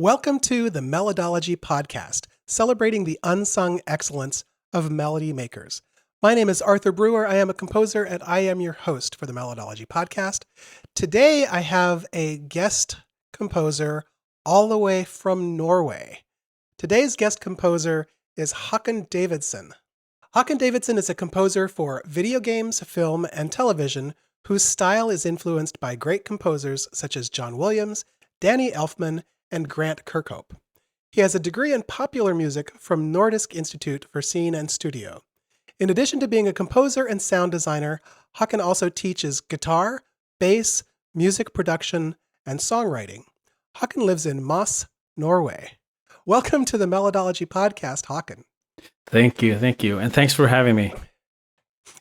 Welcome to the Melodology podcast, celebrating the unsung excellence of melody makers. My name is Arthur Breur. I am a composer and I am your host for the Melodology podcast. Today I have a guest composer all the way from Norway. Today's guest composer is Haakon Davidsen. Haakon Davidsen is a composer for video games, film, and television whose style is influenced by great composers such as John Williams, Danny Elfman, and Grant Kirkhope. He has a degree in popular music from Nordisk Institute for Scene and Studio. In addition to being a composer and sound designer, Haakon also teaches guitar, bass, music production, and songwriting. Haakon lives in Moss, Norway. Welcome to the Melodology podcast, Haakon. Thank you. And thanks for having me.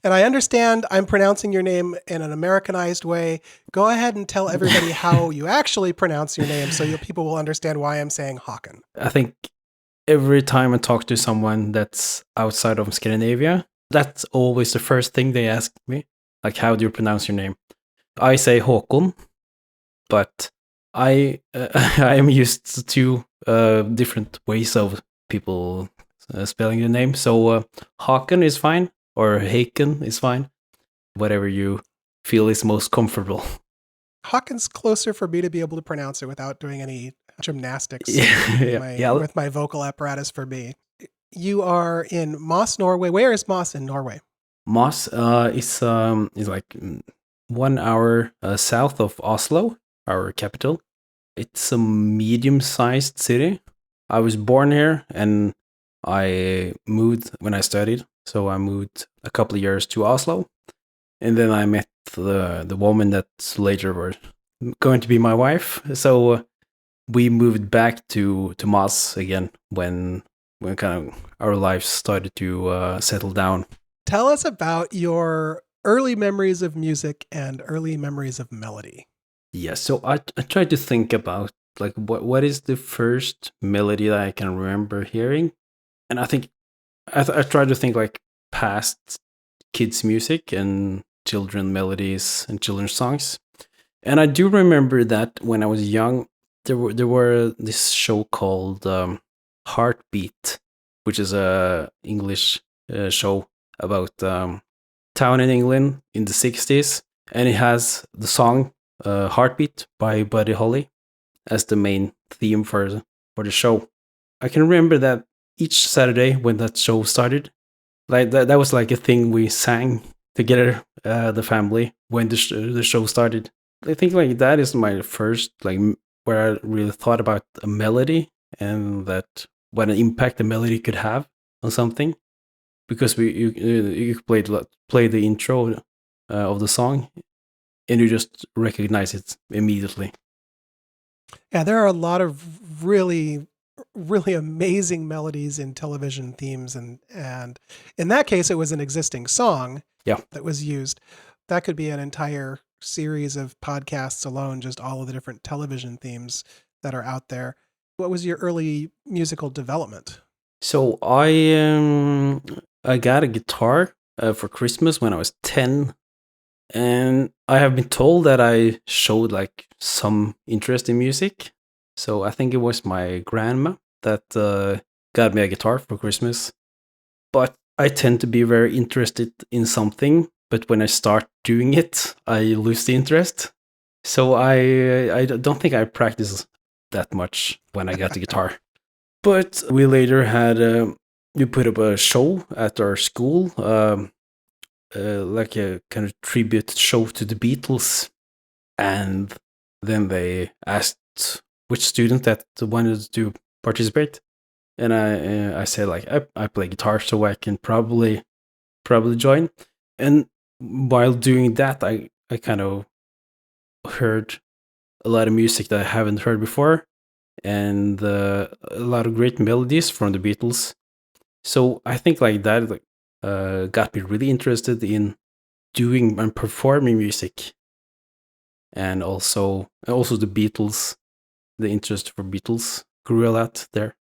And I understand I'm pronouncing your name in an Americanized way. Go ahead and tell everybody how you actually pronounce your name so people will understand why I'm saying Haakon. I think every time I talk to someone that's outside of Scandinavia, that's always the first thing they ask me. Like, how do you pronounce your name? I say Haakon, but I am used to different ways of people spelling the name. So Haakon is fine. Or Haakon is fine. Whatever you feel is most comfortable. Haakon's closer for me to be able to pronounce it without doing any gymnastics with my vocal apparatus for me. You are in Moss, Norway. Where is Moss in Norway? Moss is like 1 hour south of Oslo, our capital. It's a medium-sized city. I was born here and I moved when I studied. So I moved a couple of years to Oslo, and then I met the woman that later was going to be my wife. So we moved back to Moss again when kind of our lives started to settle down. Tell us about your early memories of music and early memories of melody. Yeah, so I tried to think about like what is the first melody that I can remember hearing, and I think I try to think like past kids' music and children melodies and children's songs. And I do remember that when I was young, there were this show called Heartbeat, which is a English show about town in England in the 60s. And it has the song Heartbeat by Buddy Holly as the main theme for the show. I can remember that each Saturday when that show started, like that was like a thing we sang together, the family, when the show started. I think like that is my first like where I really thought about a melody and that what an impact a melody could have on something, because you play the intro of the song and you just recognize it immediately. Yeah, there are a lot of really amazing melodies in television themes, and in that case it was an existing song that was used. That could be an entire series of podcasts alone, just all of the different television themes that are out there. What was your early musical development? So I got a guitar for Christmas when I was 10, and I have been told that I showed like some interest in music. So I think it was my grandma that got me a guitar for Christmas. But I tend to be very interested in something, but when I start doing it, I lose the interest. So I don't think I practiced that much when I got the guitar. But we later had we put up a show at our school, like a kind of tribute show to the Beatles, and then they asked which student that wanted to participate, and I said like I play guitar, so I can probably join. And while doing that, I kind of heard a lot of music that I haven't heard before, and a lot of great melodies from the Beatles. So I think like that got me really interested in doing and performing music, and also the Beatles. The interest for Beatles grew a lot there.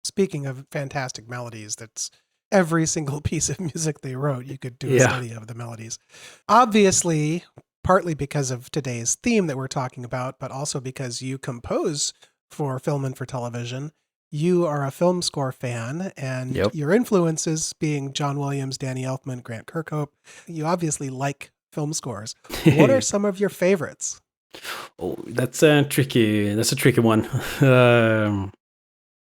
Speaking of fantastic melodies, that's every single piece of music they wrote. You could do a study of the melodies. Obviously, partly because of today's theme that we're talking about, but also because you compose for film and for television. You are a film score fan, and Yep. your influences being John Williams, Danny Elfman, Grant Kirkhope. You obviously like film scores. What are some of your favorites? Oh, that's a tricky. That's a tricky one. Um,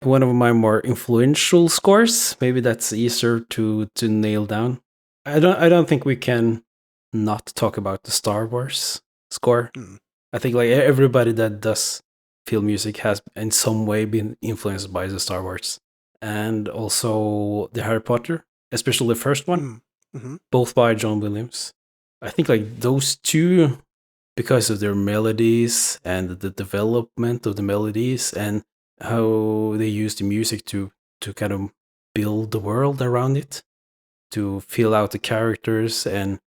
One of my more influential scores. Maybe that's easier to nail down. I don't think we can not talk about the Star Wars score. Hmm. I think like everybody that does film music has in some way been influenced by the Star Wars, and also the Harry Potter, especially the first one, Mm-hmm. both by John Williams. I think like those two, because of their melodies and the development of the melodies and how they use the music to kind of build the world around it, to fill out the characters and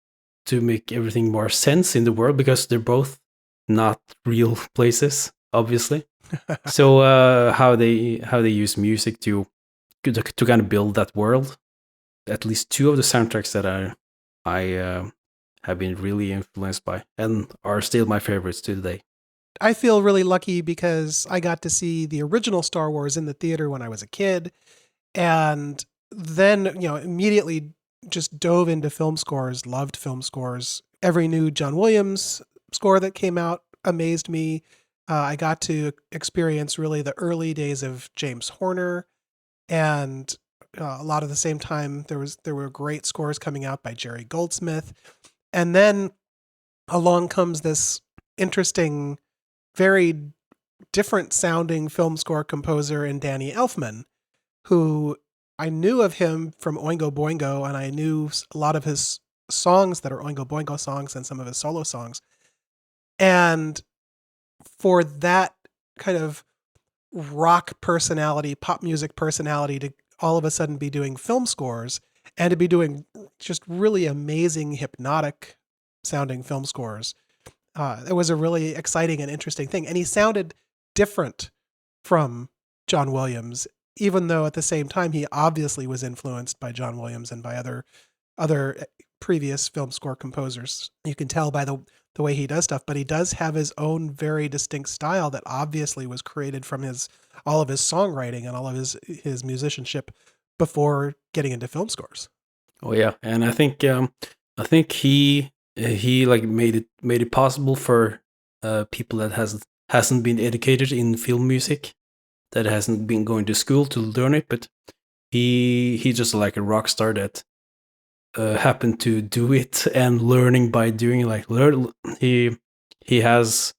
to make everything more sense in the world, because they're both not real places, obviously. So how they use music to kind of build that world. At least two of the soundtracks that I have been really influenced by and are still my favorites to today. I feel really lucky because I got to see the original Star Wars in the theater when I was a kid, and then, immediately just dove into film scores, loved film scores. Every new John Williams score that came out amazed me. I got to experience really the early days of James Horner, and a lot of the same time there were great scores coming out by Jerry Goldsmith. And then along comes this interesting, very different sounding film score composer in Danny Elfman, who I knew of him from Oingo Boingo, and I knew a lot of his songs that are Oingo Boingo songs and some of his solo songs. And for that kind of rock personality, pop music personality to all of a sudden be doing film scores and to be doing just really amazing, hypnotic sounding film scores, it was a really exciting and interesting thing. And he sounded different from John Williams, even though at the same time he obviously was influenced by John Williams and by other previous film score composers. You can tell by the way he does stuff, but he does have his own very distinct style that obviously was created from all of his songwriting and all of his musicianship before getting into film scores. Oh yeah, and I think he like made it possible for people that hasn't been educated in film music, that hasn't been going to school to learn it, but he's just like a rock star that happened to do it and learning by doing. Like he has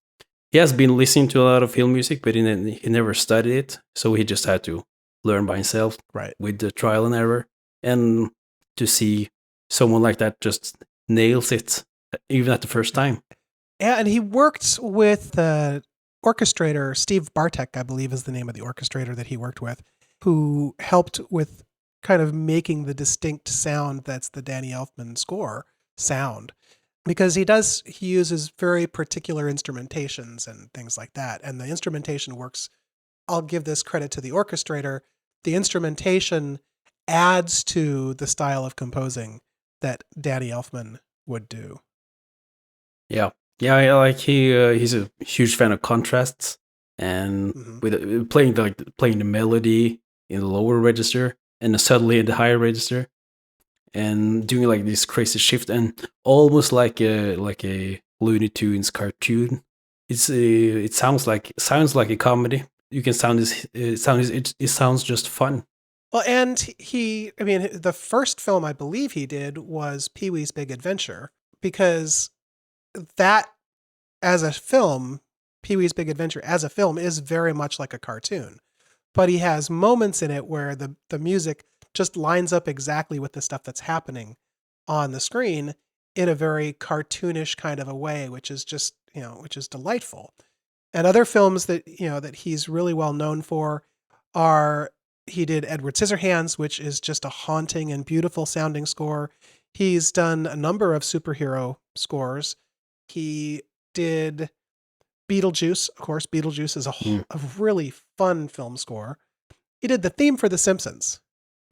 been listening to a lot of film music, but he never studied it, so he just had to learn by himself, right, with the trial and error. And to see someone like that just nails it even at the first time. Yeah, and he worked with the orchestrator, Steve Bartek, I believe is the name of the orchestrator that he worked with, who helped with kind of making the distinct sound that's the Danny Elfman score sound. Because he uses very particular instrumentations and things like that. And the instrumentation works, I'll give this credit to the orchestrator, the instrumentation adds to the style of composing that Danny Elfman would do. Yeah, like he's a huge fan of contrasts, and with playing the melody in the lower register and suddenly in the higher register, and doing like this crazy shift, and almost like a Looney Tunes cartoon. It sounds like a comedy. You can it sounds just fun. Well, and the first film I believe he did was Pee-wee's Big Adventure, because that as a film, Pee-wee's Big Adventure as a film is very much like a cartoon, but he has moments in it where the music just lines up exactly with the stuff that's happening on the screen in a very cartoonish kind of a way, which is just, which is delightful. And other films that, that he's really well known for are, he did Edward Scissorhands, which is just a haunting and beautiful sounding score. He's done a number of superhero scores. He did Beetlejuice. Of course, Beetlejuice is a really fun film score. He did the theme for The Simpsons.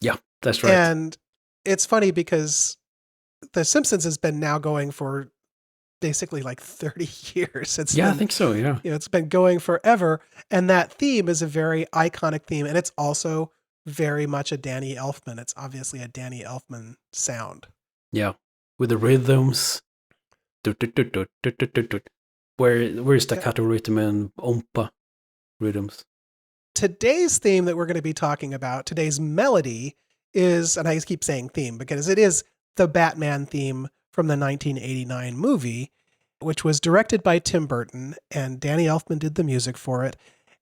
Yeah, that's right. And it's funny because The Simpsons has been now going for basically like 30 years. It's Yeah, I been, think so. Yeah. it's been going forever. And that theme is a very iconic theme. And it's also very much a Danny Elfman. It's obviously a Danny Elfman sound. Yeah. With the rhythms. Dut, dut, dut, dut, dut, dut, dut, dut. Where staccato rhythm and ompa rhythms. Today's theme that we're going to be talking about, today's melody is, and I keep saying theme because it is the Batman theme from the 1989 movie, which was directed by Tim Burton, and Danny Elfman did the music for it.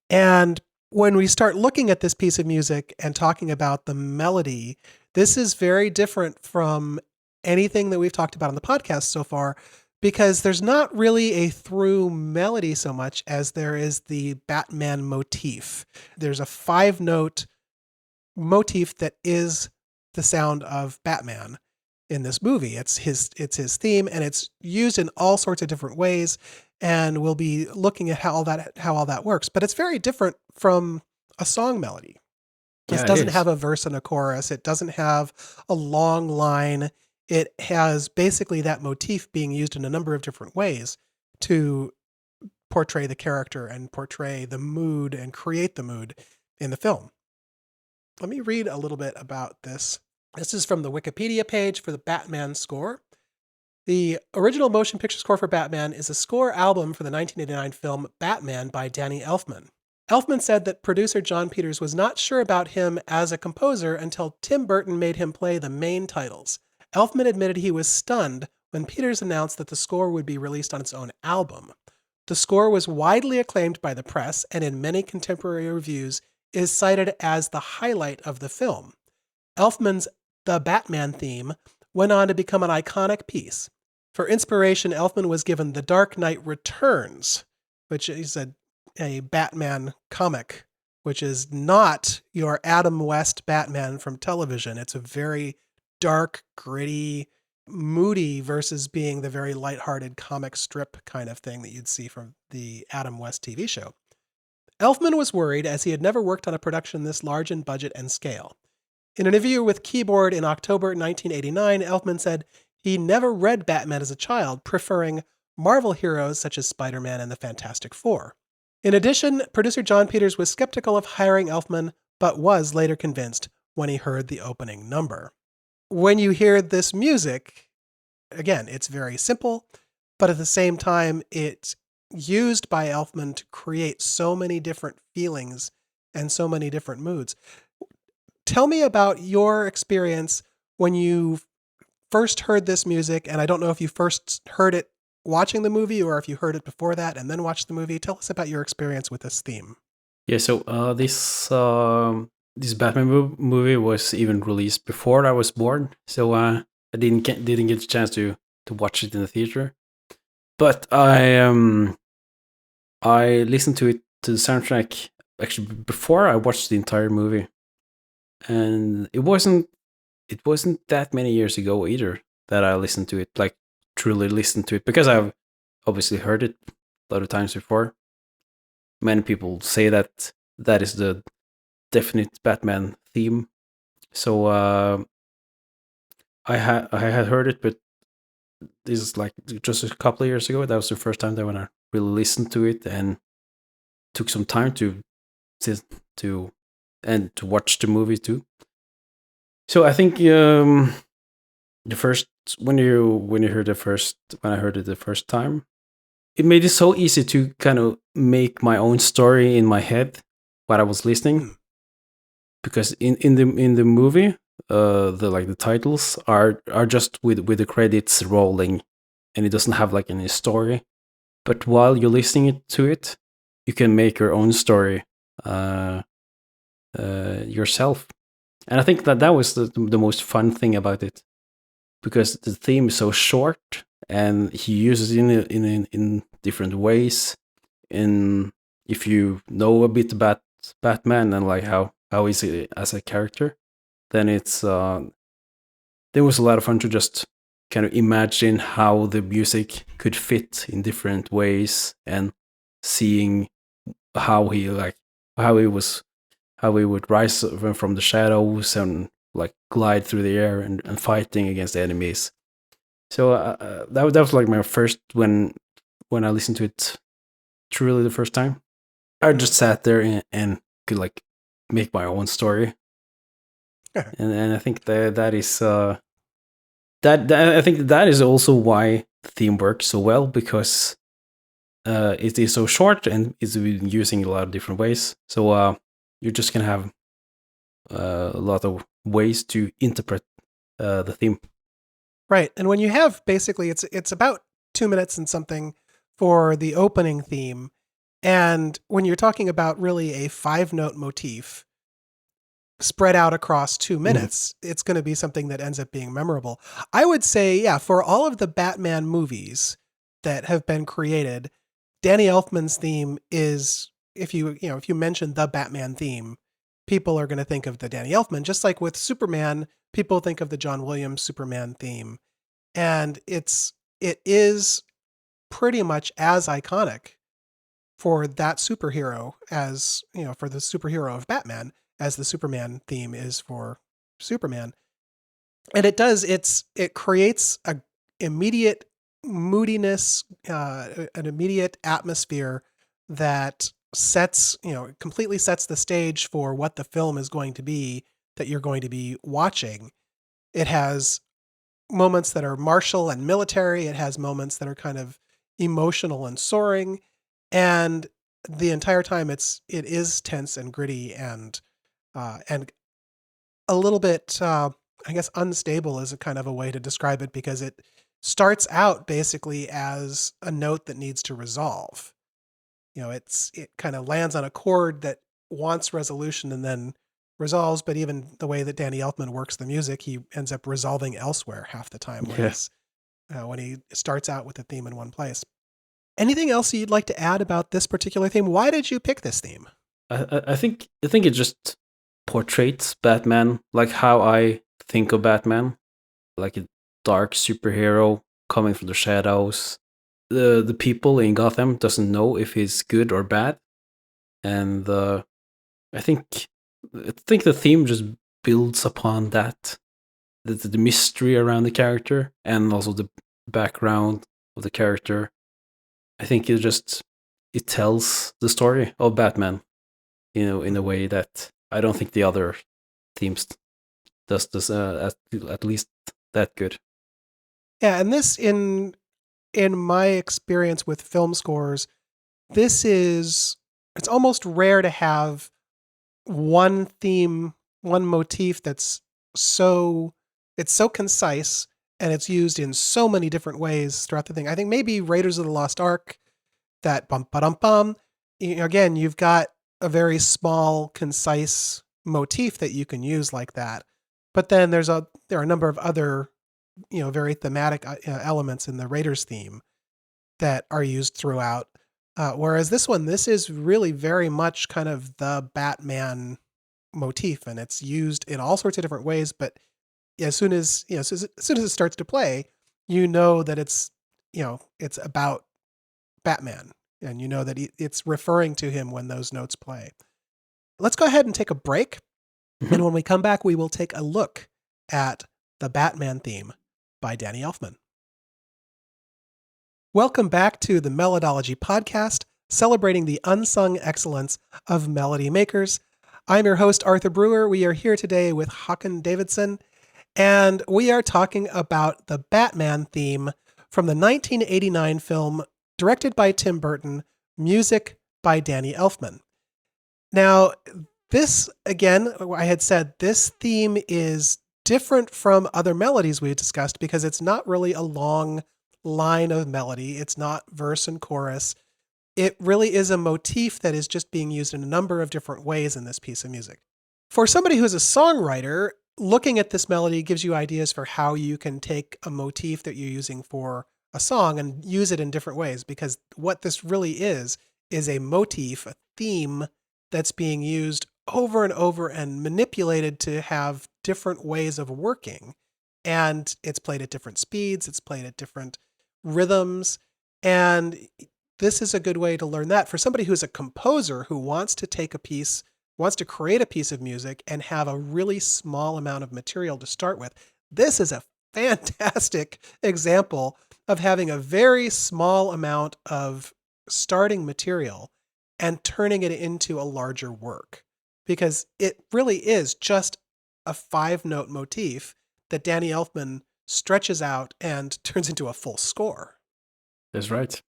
And when we start looking at this piece of music and talking about the melody, this is very different from anything that we've talked about on the podcast so far, because there's not really a through melody so much as there is the Batman motif. There's a 5-note motif that is the sound of Batman in this movie. It's his theme, and it's used in all sorts of different ways, and we'll be looking at how all that works. But it's very different from a song melody. Yeah, It doesn't have a verse and a chorus. It doesn't have a long line. It has basically that motif being used in a number of different ways to portray the character and portray the mood and create the mood in the film. Let me read a little bit about this. This is from the Wikipedia page for the Batman score. The original motion picture score for Batman is a score album for the 1989 film Batman by Danny Elfman. Elfman said that producer John Peters was not sure about him as a composer until Tim Burton made him play the main titles. Elfman admitted he was stunned when Peters announced that the score would be released on its own album. The score was widely acclaimed by the press, and in many contemporary reviews is cited as the highlight of the film. Elfman's The Batman theme went on to become an iconic piece. For inspiration, Elfman was given The Dark Knight Returns, which is a Batman comic, which is not your Adam West Batman from television. It's a very dark, gritty, moody versus being the very lighthearted comic strip kind of thing that you'd see from the Adam West TV show. Elfman was worried as he had never worked on a production this large in budget and scale. In an interview with Keyboard in October 1989, Elfman said he never read Batman as a child, preferring Marvel heroes such as Spider-Man and the Fantastic Four. In addition, producer John Peters was skeptical of hiring Elfman, but was later convinced when he heard the opening number. When you hear this music, again, it's very simple, but at the same time, it's used by Elfman to create so many different feelings and so many different moods. Tell me about your experience when you first heard this music, and I don't know if you first heard it watching the movie or if you heard it before that and then watched the movie. Tell us about your experience with this theme. Yeah, so this Batman movie was even released before I was born, so I didn't get a chance to watch it in the theater. But I listened to the soundtrack actually before I watched the entire movie, and it wasn't that many years ago either that I listened to it, like truly listened to it, because I've obviously heard it a lot of times before. Many people say that is the definite Batman theme. So I had heard it, but this is like just a couple of years ago. That was the first time that when I really listened to it and took some time to watch the movie too. So I think the first when I heard it the first time, it made it so easy to kind of make my own story in my head while I was listening, because in the movie, the titles are just with the credits rolling, and it doesn't have like any story. But while you're listening to it, you can make your own story yourself. And I think that was the most fun thing about it, because the theme is so short, and he uses it in different ways. And if you know a bit about Batman and like how is he as a character, then it's there was a lot of fun to just kind of imagine how the music could fit in different ways, and seeing how he would rise from the shadows and like glide through the air and fighting against enemies. So that was like my first when I listened to it truly the first time. I just sat there and could like make my own story, and I think that is that I think that is also why the theme works so well, because it is so short and it's been using a lot of different ways. So you're just gonna have a lot of ways to interpret the theme. Right. And when you have basically it's about 2 minutes and something for the opening theme. And when you're talking about really a 5-note motif spread out across 2 minutes, it's going to be something that ends up being memorable. I would say, yeah, for all of the Batman movies that have been created, Danny Elfman's theme is, if you mention the Batman theme, people are going to think of the Danny Elfman, just like with Superman, people think of the John Williams Superman theme. And it is pretty much as iconic for that superhero as, for the superhero of Batman as the Superman theme is for Superman. And it creates a immediate moodiness, an immediate atmosphere that completely sets the stage for what the film is going to be that you're going to be watching. It has moments that are martial and military. It has moments that are kind of emotional and soaring. And the entire time it is tense and gritty and a little bit, I guess, unstable is a kind of a way to describe it, because it starts out basically as a note that needs to resolve. It kind of lands on a chord that wants resolution and then resolves, but even the way that Danny Elfman works the music, he ends up resolving elsewhere half the time when he starts out with a theme in one place. Anything else you'd like to add about this particular theme? Why did you pick this theme? I think it just portrays Batman like how I think of Batman, like a dark superhero coming from the shadows. The people in Gotham doesn't know if he's good or bad, and I think the theme just builds upon that, the mystery around the character and also the background of the character. I think it tells the story of Batman, in a way that I don't think the other themes does this at least that good. Yeah, and this in my experience with film scores, it's almost rare to have one theme, one motif that's so concise and it's used in so many different ways throughout the thing. I think maybe Raiders of the Lost Ark, that bum ba dum bum. Again, you've got a very small, concise motif that you can use like that. But then there are a number of other, very thematic elements in the Raiders theme that are used throughout. Whereas this is really very much kind of the Batman motif, and it's used in all sorts of different ways. But as soon as it starts to play, that it's about Batman, and that it's referring to him when those notes play. Let's go ahead and take a break, and when we come back, we will take a look at the Batman theme by Danny Elfman. Welcome back to the Melodology podcast, celebrating the unsung excellence of melody makers. I'm your host, Arthur Breur. We are here today with Haakon Davidsen, and we are talking about the Batman theme from the 1989 film, directed by Tim Burton, music by Danny Elfman. Now, this, again, I had said this theme is different from other melodies we've discussed because it's not really a long line of melody. It's not verse and chorus. It really is a motif that is just being used in a number of different ways in this piece of music. For somebody who's a songwriter, looking at this melody gives you ideas for how you can take a motif that you're using for a song and use it in different ways, because what this really is a motif, a theme that's being used over and over and manipulated to have different ways of working. And it's played at different speeds, it's played at different rhythms, and this is a good way to learn that. For somebody who's a composer who wants to create a piece of music and have a really small amount of material to start with, this is a fantastic example of having a very small amount of starting material and turning it into a larger work. Because it really is just a 5-note motif that Danny Elfman stretches out and turns into a full score. That's right.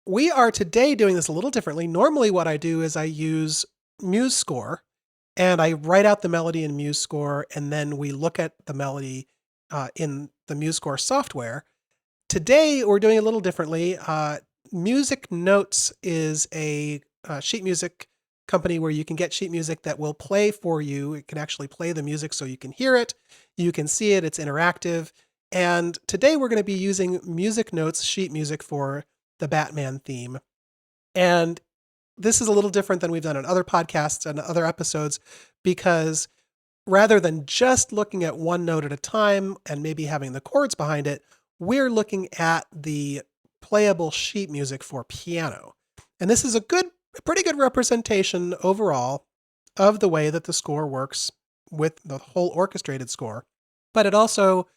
We are today doing this a little differently. Normally what I do is I use MuseScore and I write out the melody in MuseScore, and then we look at the melody in the MuseScore software. Today we're doing it a little differently. Music Notes is a sheet music company where you can get sheet music that will play for you. It can actually play the music so you can hear it, you can see it, it's interactive. And today we're going to be using Music Notes sheet music for the Batman theme. And this is a little different than we've done on other podcasts and other episodes, because rather than just looking at one note at a time and maybe having the chords behind it, we're looking at the playable sheet music for piano. And this is a pretty good representation overall of the way that the score works with the whole orchestrated score. But it also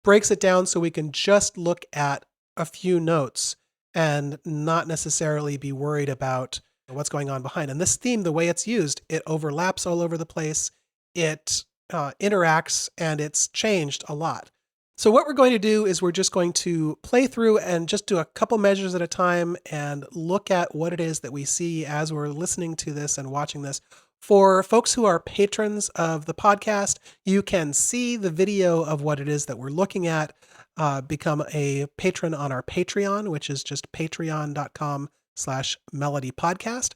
breaks it down so we can just look at a few notes and not necessarily be worried about what's going on behind. And this theme, the way it's used, it overlaps all over the place, it interacts, and it's changed a lot. So what we're going to do is we're just going to play through and just do a couple measures at a time and look at what it is that we see as we're listening to this and watching this. For folks who are patrons of the podcast, you can see the video of what it is that we're looking at. Become a patron on our Patreon, which is just patreon.com/melodypodcast.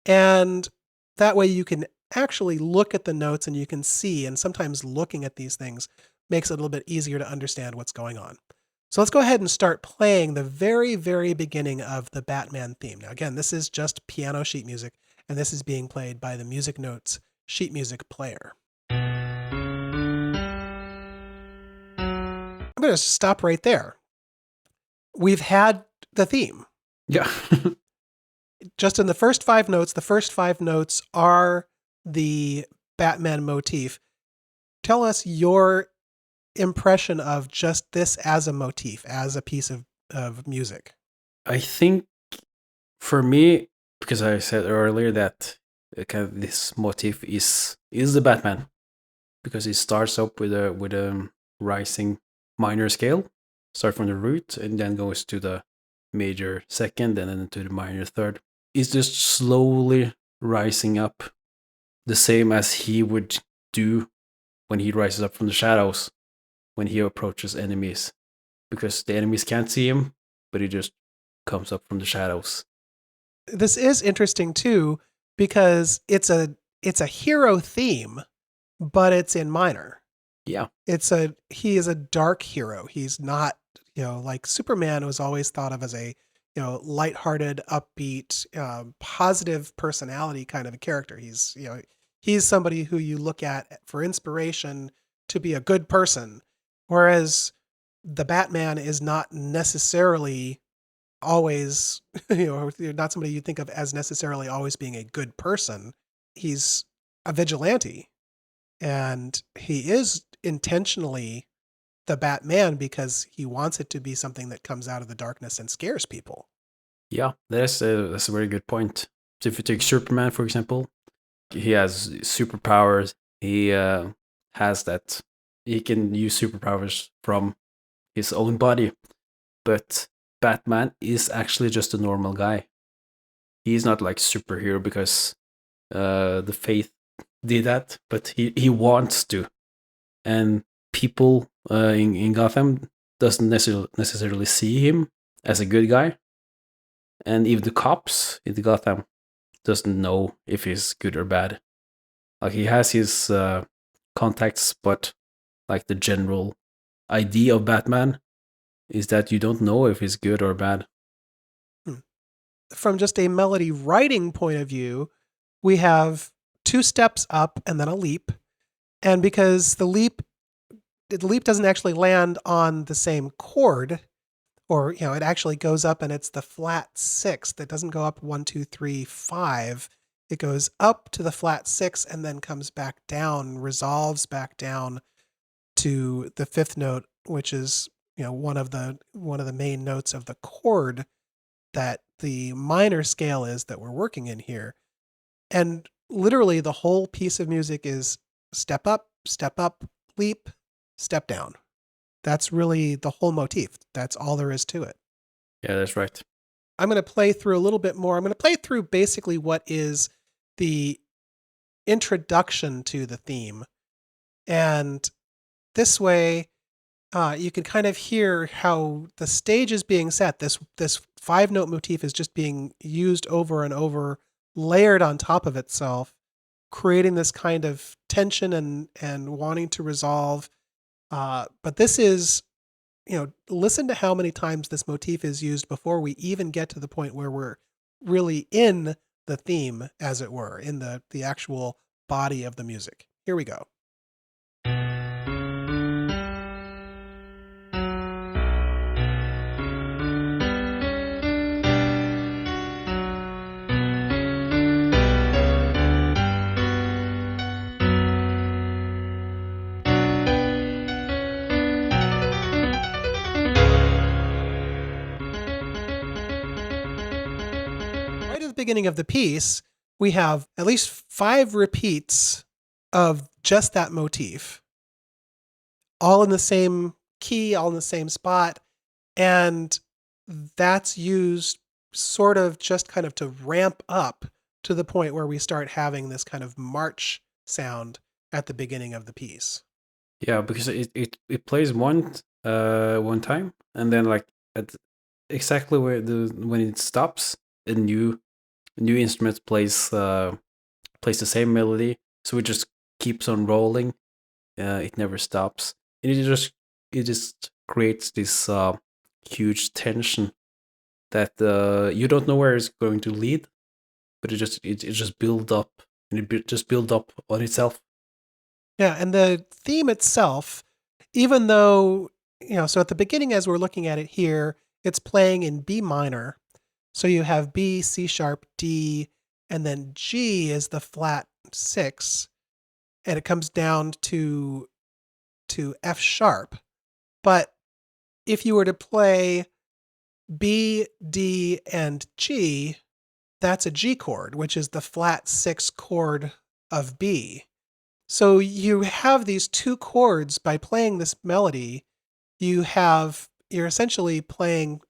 And that way you can actually look at the notes and you can see, and sometimes looking at these things makes it a little bit easier to understand what's going on. So let's go ahead and start playing the very, very beginning of the Batman theme. Now, again, this is just piano sheet music, and this is being played by the Music Notes sheet music player. I'm going to stop right there. We've had the theme. Yeah. Just in the first 5 notes are the Batman motif. Tell us your impression of just this as a motif, as a piece of music. I think for me, because I said earlier that kind of this motif is the Batman, because it starts up with a rising minor scale, start from the root and then goes to the major second and then to the minor third. It's just slowly rising up, the same as he would do when he rises up from the shadows, when he approaches enemies, because the enemies can't see him, but he just comes up from the shadows. This is interesting too, because it's a hero theme, but it's in minor. Yeah. He is a dark hero. He's not, like Superman was always thought of as a, lighthearted, upbeat, positive personality kind of a character. He's somebody who you look at for inspiration to be a good person. Whereas the Batman is not necessarily always, not somebody you think of as necessarily always being a good person. He's a vigilante. And he is intentionally the Batman because he wants it to be something that comes out of the darkness and scares people. Yeah, that's a very good point. So if you take Superman, for example, he has superpowers. He has that. He can use superpowers from his own body. But Batman is actually just a normal guy. He's not like superhero because the Faith did that, but he wants to. And people in Gotham doesn't necessarily see him as a good guy. And even the cops in the Gotham doesn't know if he's good or bad. Like he has his contacts, but like the general idea of Batman is that you don't know if he's good or bad. From just a melody writing point of view, we have 2 steps up and then a leap. And because the leap doesn't actually land on the same chord, or it actually goes up and it's the flat 6 that doesn't go up 1, 2, 3, 5. It goes up to the flat 6 and then comes back down, resolves back down to the 5th note which is one of the main notes of the chord that the minor scale is that we're working in here. And literally the whole piece of music is step up, leap, step down. That's really the whole motif. That's all there is to it. Yeah, that's right. I'm going to play through a little bit more. I'm going to play through basically what is the introduction to the theme. And this way, you can kind of hear how the stage is being set. This 5-note motif is just being used over and over, layered on top of itself, creating this kind of tension and wanting to resolve. But this is, listen to how many times this motif is used before we even get to the point where we're really in the theme, as it were, in the actual body of the music. Here we go. Right at the beginning of the piece, we have at least 5 repeats of just that motif, all in the same key, all in the same spot. And that's used sort of just kind of to ramp up to the point where we start having this kind of march sound at the beginning of the piece. Yeah, because it plays one time, and then like at exactly when it stops, a new instrument plays the same melody, so it just keeps on rolling. It never stops, and it just creates this huge tension that you don't know where it's going to lead, but it just build up, and just build up on itself. Yeah, and the theme itself, even though, so at the beginning, as we're looking at it here, it's playing in B minor. So you have B, C sharp, D, and then G is the flat 6, and it comes down to F sharp. But if you were to play B, D, and G, that's a G chord, which is the flat 6 chord of B. So you have these 2 chords. By playing this melody, you're essentially playing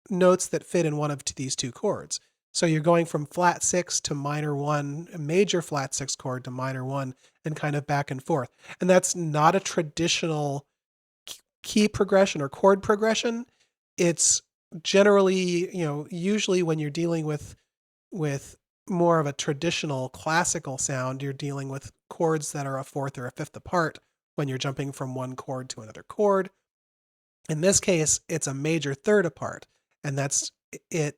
notes that fit in one of these 2 chords. So you're going from flat 6 to minor 1, a major flat 6 chord to minor 1, and kind of back and forth. And that's not a traditional key progression or chord progression. It's generally, usually when you're dealing with more of a traditional classical sound, you're dealing with chords that are a fourth or a fifth apart when you're jumping from one chord to another chord. In this case, it's a major third apart, and that's it.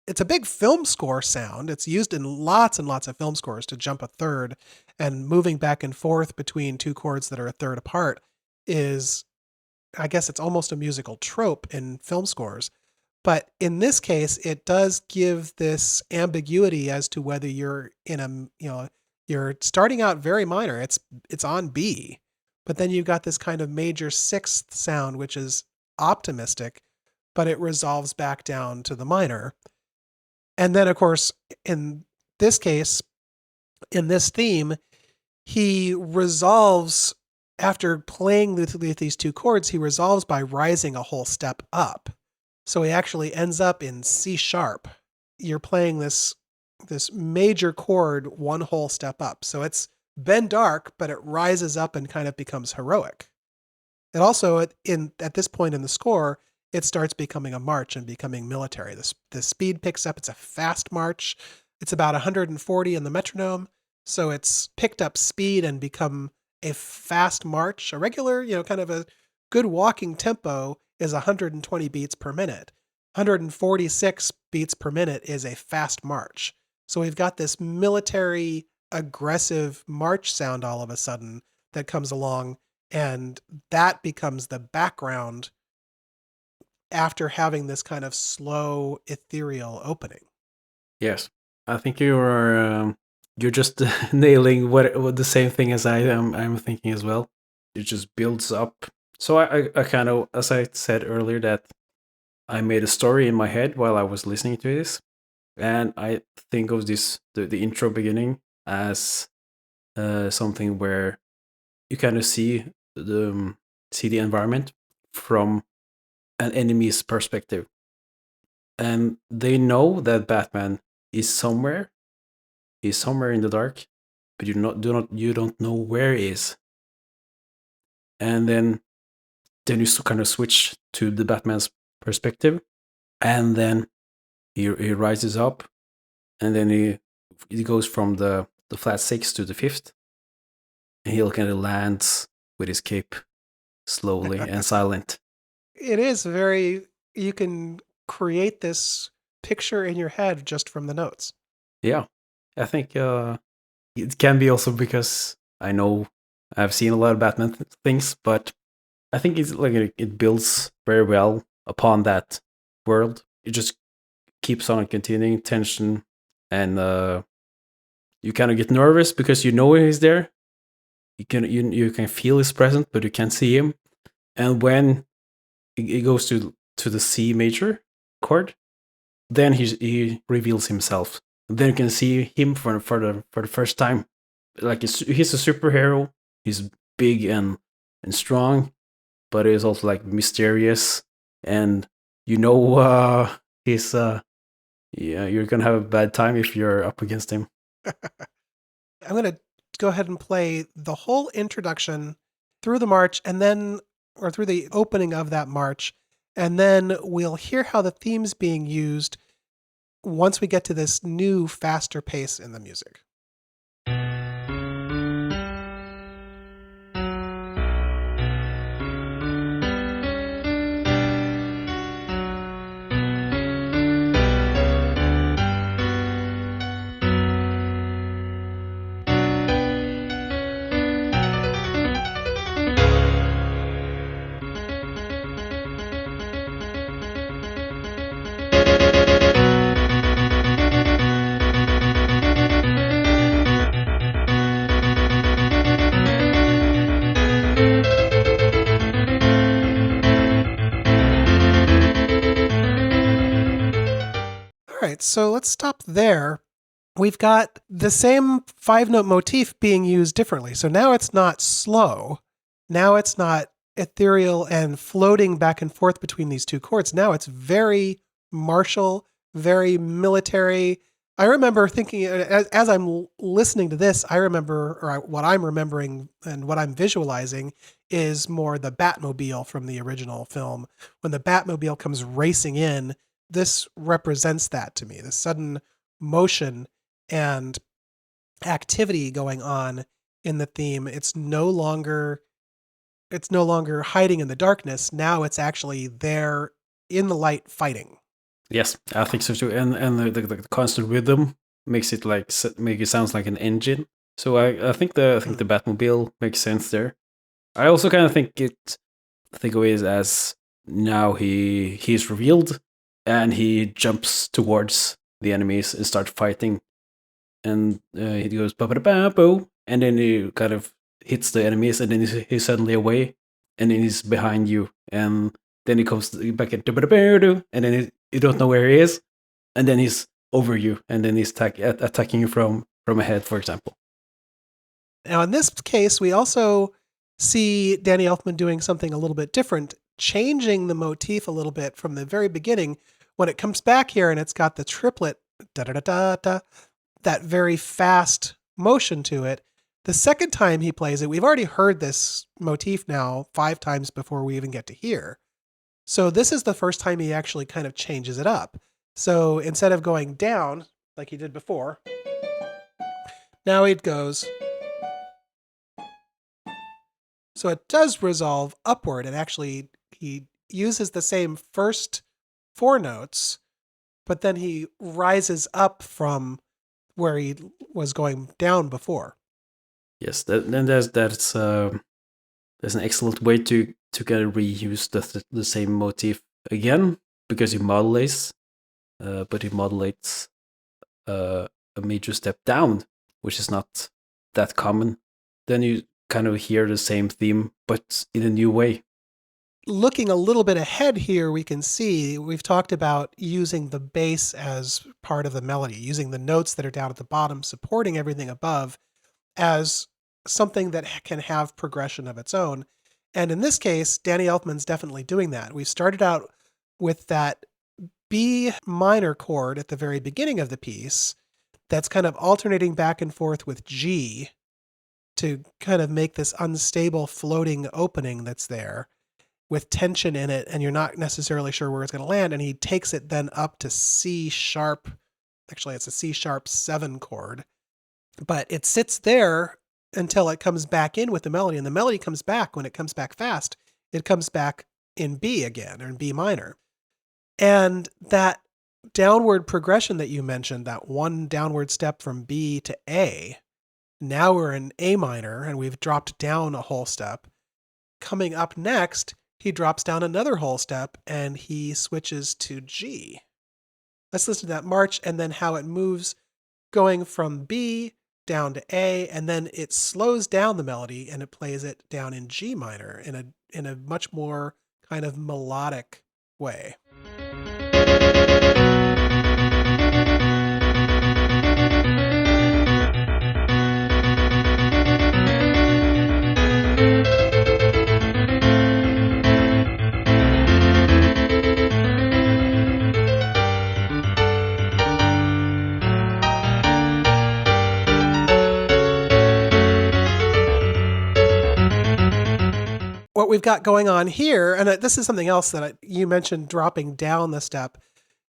It's a big film score sound. It's used in lots and lots of film scores to jump a third, and moving back and forth between 2 chords that are a third apart is, I guess it's almost a musical trope in film scores. But in this case, it does give this ambiguity as to whether you're in you're starting out very minor. It's on B, but then you've got this kind of major 6th sound, which is optimistic, but it resolves back down to the minor. And then, of course, in this case, in this theme, he resolves, after playing with these 2 chords, he resolves by rising a whole step up. So he actually ends up in C sharp. You're playing this major chord one whole step up. So it's been dark, but it rises up and kind of becomes heroic. And also at this point in the score, it starts becoming a march and becoming military. The speed picks up. It's a fast march. It's about 140 in the metronome. So it's picked up speed and become a fast march. A regular, kind of a good walking tempo is 120 beats per minute. 146 beats per minute is a fast march. So we've got this military, aggressive march sound all of a sudden that comes along, and that becomes the background after having this kind of slow, ethereal opening. Yes, I think you're just nailing what the same thing as I'm thinking as well. It just builds up So I kind of, as I said earlier, that I made a story in my head while I was listening to this, and I think of the intro beginning as something where you kind of see the environment from an enemy's perspective, and they know that Batman is somewhere. He's somewhere in the dark, but you don't know where he is. And then you kind of switch to the Batman's perspective, and then he rises up, and then he goes from the flat six to the fifth, and he kind of lands with his cape slowly and silent. It is very, you can create this picture in your head just from the notes. Yeah, I think it can be also because I know I've seen a lot of Batman things, but I think it's like it builds very well upon that world. It just keeps on continuing tension, and you kind of get nervous because you know he's there. You can feel his presence, but you can't see him. And when it goes to the C major chord, then he reveals himself. Then you can see him for the first time. Like he's a superhero. He's big and strong, but he's also like mysterious, and you know he's yeah, you're gonna have a bad time if you're up against him. I'm going to go ahead and play the whole introduction through the march and then, or through the opening of that march, and then we'll hear how the theme's being used once we get to this new, faster pace in the music. All right, so let's stop there. We've got the same 5-note motif being used differently. So now it's not slow. Now it's not ethereal and floating back and forth between these two chords. Now it's very martial, very military. I remember thinking, as I'm listening to this, I remember, or what I'm remembering and what I'm visualizing is more the Batmobile from the original film. When the Batmobile comes racing in, this represents that to me, the sudden motion and activity going on in the theme. It's no longer hiding in the darkness. Now it's actually there in the light fighting. Yes, I think so too. And the constant rhythm makes it like make it sounds like an engine. So I think the Batmobile makes sense there. I also kind of think of it as now he's revealed, and he jumps towards the enemies and starts fighting, and he goes ba ba ba bo, and then he kind of hits the enemies, and then he's suddenly away, and then he's behind you, and then he comes back at and then you don't know where he is, and then he's over you, and then he's attacking you from ahead, for example. Now, in this case, we also see Danny Elfman doing something a little bit different, changing the motif a little bit from the very beginning. When it comes back here and it's got the triplet, da da da da da, that very fast motion to it. The second time he plays it, we've already heard this motif now 5 times before we even get to here. So this is the first time he actually kind of changes it up. So instead of going down like he did before, now it goes. So it does resolve upward, and actually he uses the same first 4 notes, but then he rises up from where he was going down before. Yes, that's an excellent way to kind of reuse the same motif again, because he modulates, but he modulates a major step down, which is not that common. Then you kind of hear the same theme, but in a new way. looking a little bit ahead here, we can see we've talked about using the bass as part of the melody, using the notes that are down at the bottom, supporting everything above as something that can have progression of its own. And in this case, Danny Elfman's definitely doing that. We started out with that B minor chord at the very beginning of the piece that's kind of alternating back and forth with G to kind of make this unstable floating opening that's there with tension in it, and you're not necessarily sure where it's going to land. And he takes it then up to C sharp. Actually, it's a C sharp 7 chord, but it sits there until it comes back in with the melody. And the melody comes back when it comes back fast. It comes back in B again, or in B minor. And that downward progression that you mentioned, that one downward step from B to A, now we're in A minor and we've dropped down a whole step. Coming up next, he drops down another whole step and he switches to G. Let's listen to that march and then how it moves going from B down to A, and then it slows down the melody and it plays it down in G minor in a much more kind of melodic way. What we've got going on here, and this is something else that you mentioned, dropping down the step.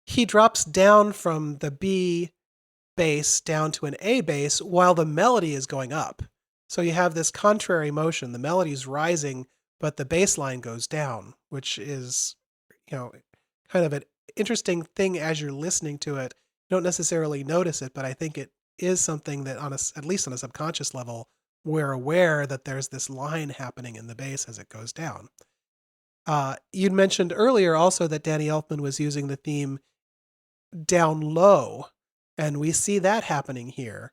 He drops down from the B bass down to an A bass while the melody is going up. So you have this contrary motion. The melody's rising, but the bass line goes down, which is, kind of an interesting thing as you're listening to it. You don't necessarily notice it, but I think it is something that at least on a subconscious level, we're aware that there's this line happening in the bass as it goes down. You'd mentioned earlier also that Danny Elfman was using the theme down low, and we see that happening here,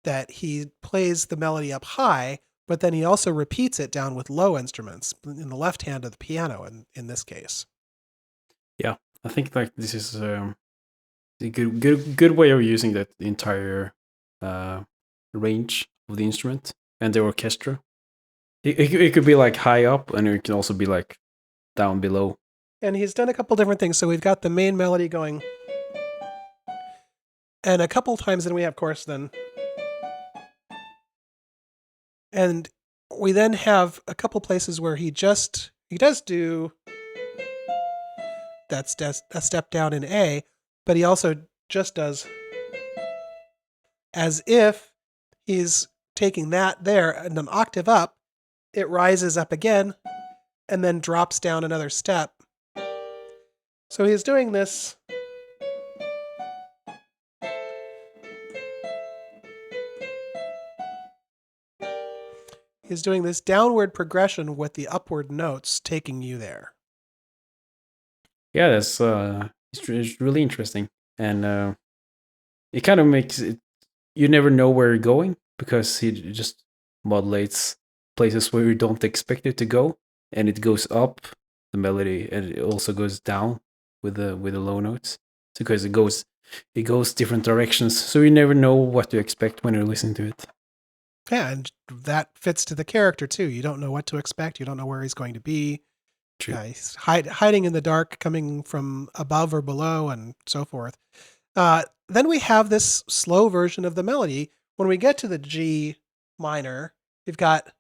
that he plays the melody up high, but then he also repeats it down with low instruments in the left hand of the piano in this case. Yeah, I think like this is a good way of using that entire range of the instrument and the orchestra. It could be like high up, and it can also be like down below. And he's done a couple different things. So we've got the main melody going, and a couple times then we have chorus then. And we then have a couple places where he does do a step down in A, but he also just does as if he's taking that there and an octave up, it rises up again and then drops down another step. So he's doing this. He's doing this downward progression with the upward notes taking you there. Yeah, that's it's really interesting, and it kind of makes it. You never know where you're going because he just modulates places where you don't expect it to go, and it goes up the melody, and it also goes down with the low notes because it goes different directions. So you never know what to expect when you're listening to it. Yeah, and that fits to the character too. You don't know what to expect. You don't know where he's going to be. True. He's hiding in the dark, coming from above or below, and so forth. Then we have this slow version of the melody. When we get to the G minor, we've got,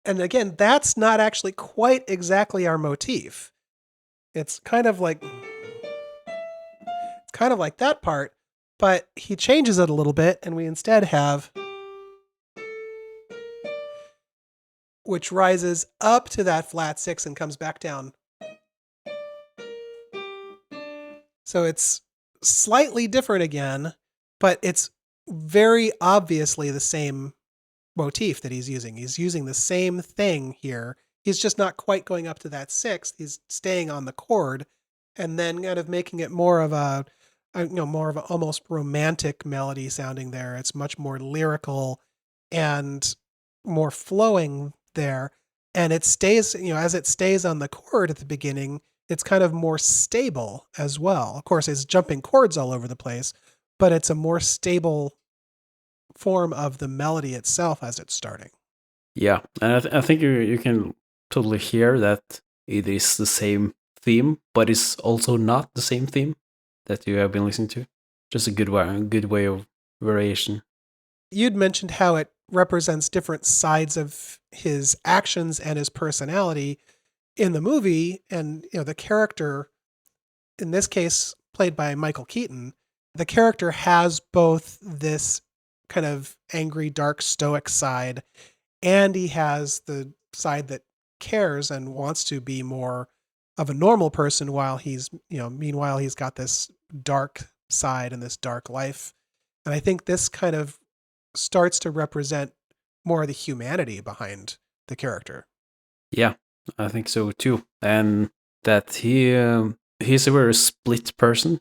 and again, that's not actually quite exactly our motif. It's kind of like that part, but he changes it a little bit, and we instead have, which rises up to that flat 6 and comes back down. So it's slightly different again, but it's very obviously the same motif that he's using. He's using the same thing here. He's just not quite going up to that 6th. He's staying on the chord and then kind of making it more of a almost romantic melody sounding there. It's much more lyrical and more flowing there. And it stays, as it stays on the chord at the beginning, it's kind of more stable as well. Of course, it's jumping chords all over the place, but it's a more stable form of the melody itself as it's starting. Yeah, and I think you can totally hear that it is the same theme, but it's also not the same theme that you have been listening to. Just a good way of variation. You'd mentioned how it represents different sides of his actions and his personality in the movie, and the character, in this case played by Michael Keaton, the character has both this kind of angry, dark, stoic side, and he has the side that cares and wants to be more of a normal person while meanwhile he's got this dark side and this dark life. And I think this kind of starts to represent more of the humanity behind the character. Yeah, I think so too. And that he's a very split person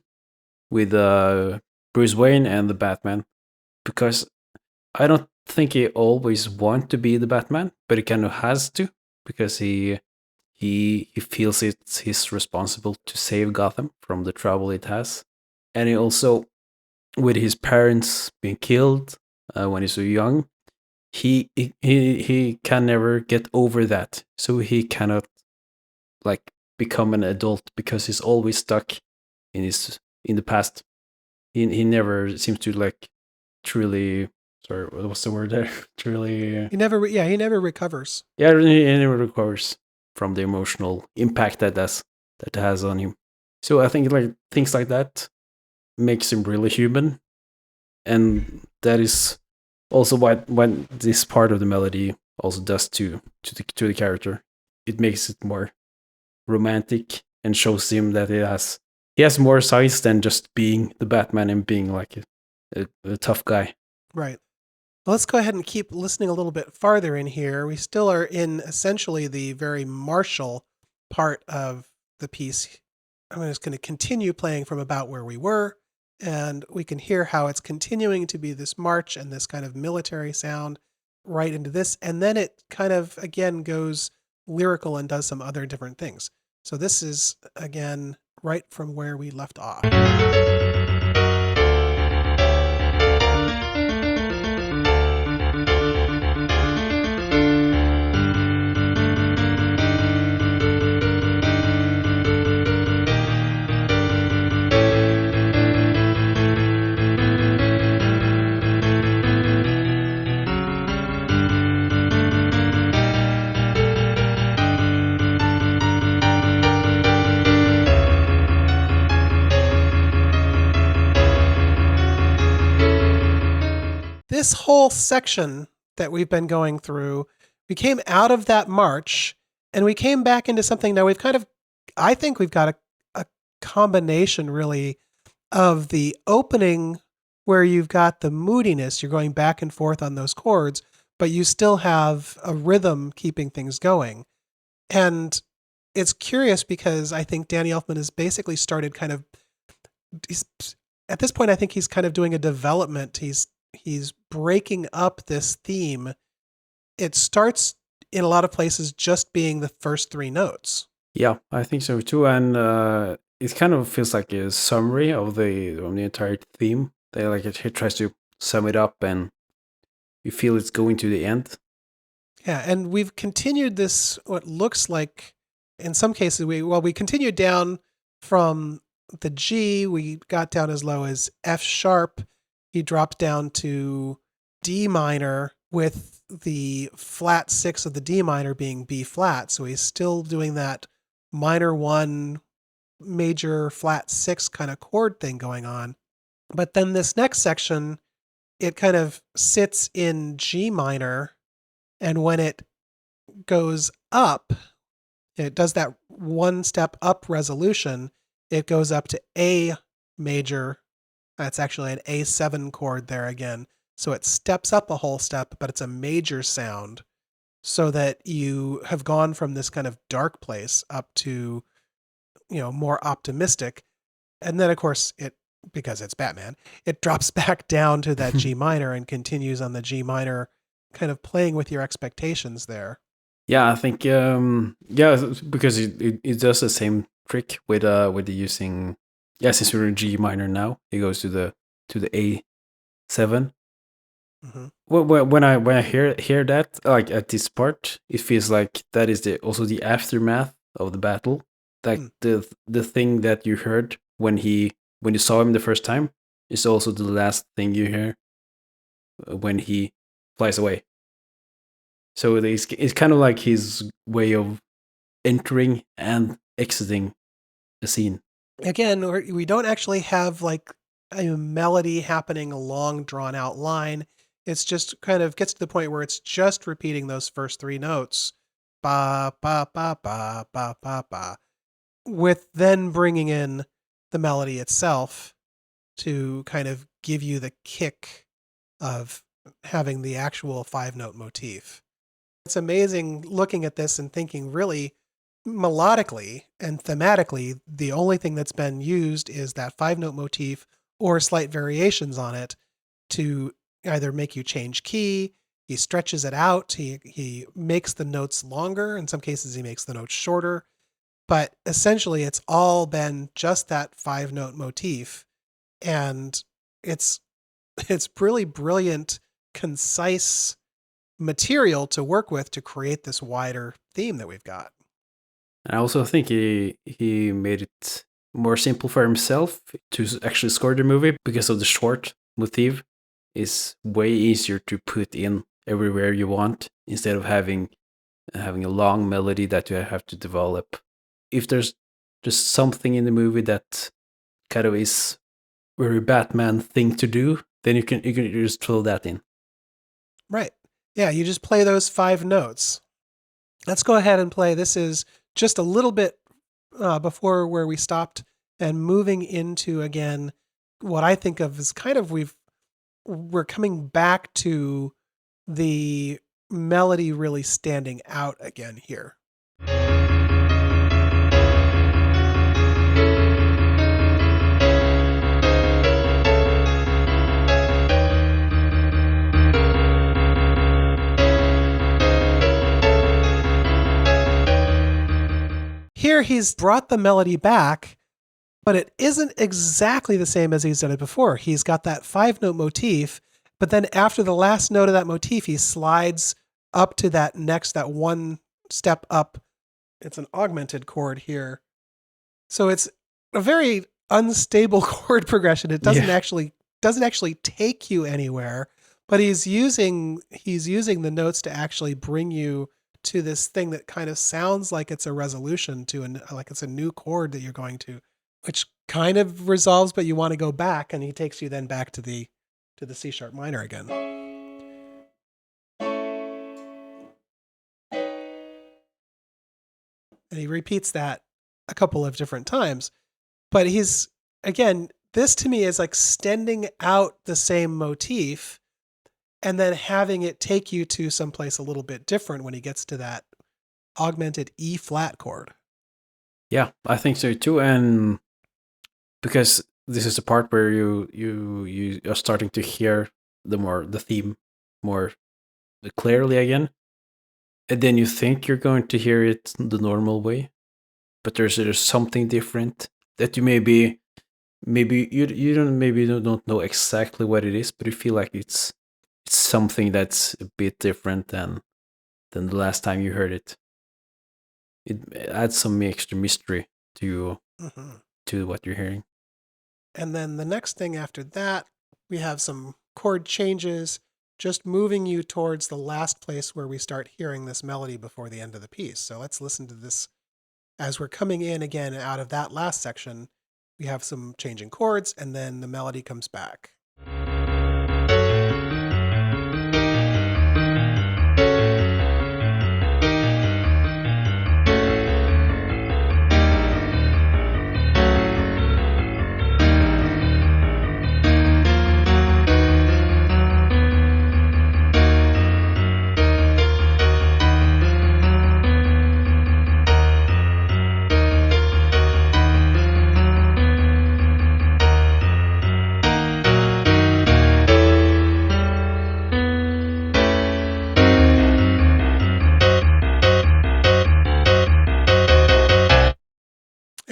with Bruce Wayne and the Batman, because I don't think he always want to be the Batman, but he kind of has to, because he feels it's his responsible to save Gotham from the trouble it has. And he also, with his parents being killed when he's so young, he can never get over that. So he cannot like become an adult because he's always stuck in the past. He never seems to like truly, sorry, what's the word there? Truly, He never recovers. yeah, he never recovers from the emotional impact that has on him. So I think like things like that makes him really human, and that is also what this part of the melody also does to the character. It makes it more romantic and shows him that he has more sides than just being the Batman and being like a tough guy. Right. Well, let's go ahead and keep listening a little bit farther in here. We still are in essentially the very martial part of the piece. I'm just going to continue playing from about where we were, and we can hear how it's continuing to be this march and this kind of military sound right into this. And then it kind of, again, goes lyrical and does some other different things. So this is, again, right from where we left off. This whole section that we've been going through, we came out of that march and we came back into something. Now I think we've got a combination really of the opening where you've got the moodiness, you're going back and forth on those chords, but you still have a rhythm keeping things going. And it's curious because I think Danny Elfman has basically started at this point, I think he's kind of doing a development. He's breaking up this theme. It starts in a lot of places just being the first three notes. Yeah, I think so too. And it kind of feels like a summary of the entire theme. He tries to sum it up, and you feel it's going to the end. Yeah, and we've continued this, what looks like, in some cases, we continued down from the G, we got down as low as F sharp. He dropped down to D minor with the flat 6 of the D minor being B flat. So he's still doing that minor 1, major flat 6 kind of chord thing going on. But then this next section, it kind of sits in G minor. And when it goes up, it does that one step up resolution. It goes up to A major. That's actually an A7 chord there again. So it steps up a whole step, but it's a major sound, so that you have gone from this kind of dark place up to, more optimistic. And then, of course, because it's Batman, it drops back down to that G minor and continues on the G minor, kind of playing with your expectations there. Yeah, I think because it does the same trick with the using, since we're in G minor now, it goes to the A7. Hmm. When I hear that, like at this part, it feels like that is also the aftermath of the battle. Like Mm. the thing that you heard when you saw him the first time is also the last thing you hear when he flies away. So it's kind of like his way of entering and exiting the scene. Again, we don't actually have like a melody happening, a long drawn out line. It's just kind of gets to the point where it's just repeating those first three notes, ba ba ba ba ba ba ba, with then bringing in the melody itself to kind of give you the kick of having the actual five note motif. It's amazing looking at this and thinking really melodically and thematically, the only thing that's been used is that five note motif or slight variations on it to either make you change key. He stretches it out. He makes the notes longer. In some cases, he makes the notes shorter. But essentially, it's all been just that five note motif. And it's really brilliant, concise material to work with to create this wider theme that we've got. And I also think he made it more simple for himself to actually score the movie because of the short motif is way easier to put in everywhere you want instead of having a long melody that you have to develop. If there's just something in the movie that kind of is very Batman thing to do, then you can just throw that in. Right. Yeah, you just play those five notes. Let's go ahead and play. This is just a little bit before where we stopped and moving into, again, what I think of as kind of we're coming back to the melody really standing out again here. Here he's brought the melody back, but it isn't exactly the same as he's done it before. He's got that five note motif, but then after the last note of that motif, he slides up to that one step up. It's an augmented chord here. So it's a very unstable chord progression. It doesn't actually take you anywhere, but he's using the notes to actually bring you to this thing that kind of sounds like it's a resolution to like it's a new chord that you're going to, which kind of resolves, but you want to go back, and he takes you then back to the C sharp minor again. And he repeats that a couple of different times. But this to me is like extending out the same motif and then having it take you to someplace a little bit different when he gets to that augmented E flat chord. Yeah, I think so too. And because this is the part where you are starting to hear the theme more clearly again, and then you think you're going to hear it the normal way, but there's something different that you maybe you don't know exactly what it is, but you feel like it's something that's a bit different than the last time you heard it. It adds some extra mystery to Mm-hmm. to what you're hearing. And then the next thing after that, we have some chord changes, just moving you towards the last place where we start hearing this melody before the end of the piece. So let's listen to this as we're coming in again out of that last section. We have some changing chords, and then the melody comes back.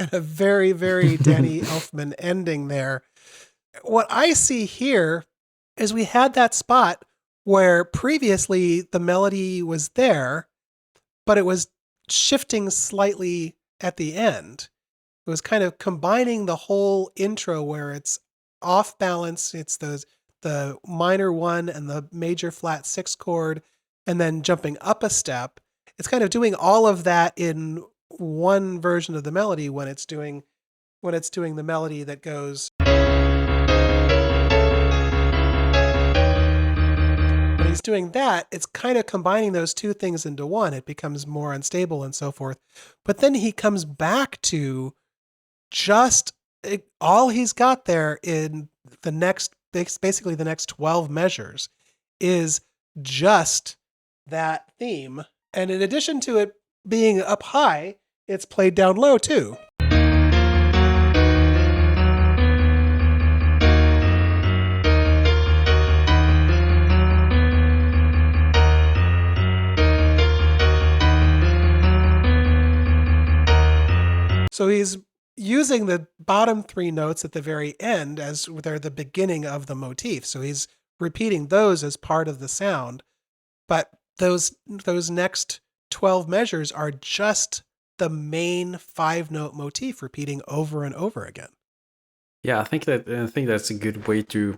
and a very, very Danny Elfman ending there. What I see here is we had that spot where previously the melody was there, but it was shifting slightly at the end. It was kind of combining the whole intro where it's off balance. It's the minor one and the major flat 6 chord, and then jumping up a step. It's kind of doing all of that in one version of the melody when it's doing the melody that goes. When he's doing that, it's kind of combining those two things into one. It becomes more unstable and so forth. But then he comes back to all he's got there in basically the next 12 measures is just that theme. And in addition to it being up high, it's played down low too. So he's using the bottom 3 notes at the very end as they're the beginning of the motif. So he's repeating those as part of the sound. But those next 12 measures are just the main 5-note motif repeating over and over again. Yeah, I think that's a good way to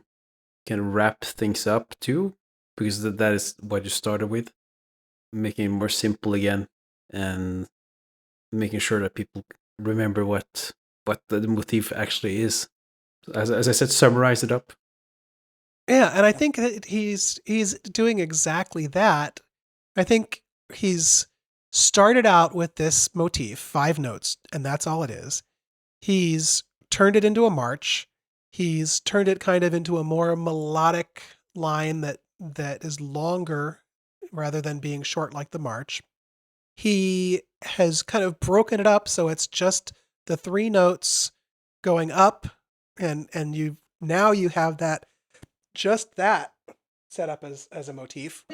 kind of wrap things up too, because that is what you started with, making it more simple again and making sure that people remember what the motif actually is. As I said, summarize it up. Yeah, and I think that he's doing exactly that. I think he's started out with this motif, 5 notes, and that's all it is. He's turned it into a march. He's turned it kind of into a more melodic line that is longer rather than being short like the march. He has kind of broken it up so it's just the 3 notes going up, and you have that set up as a motif.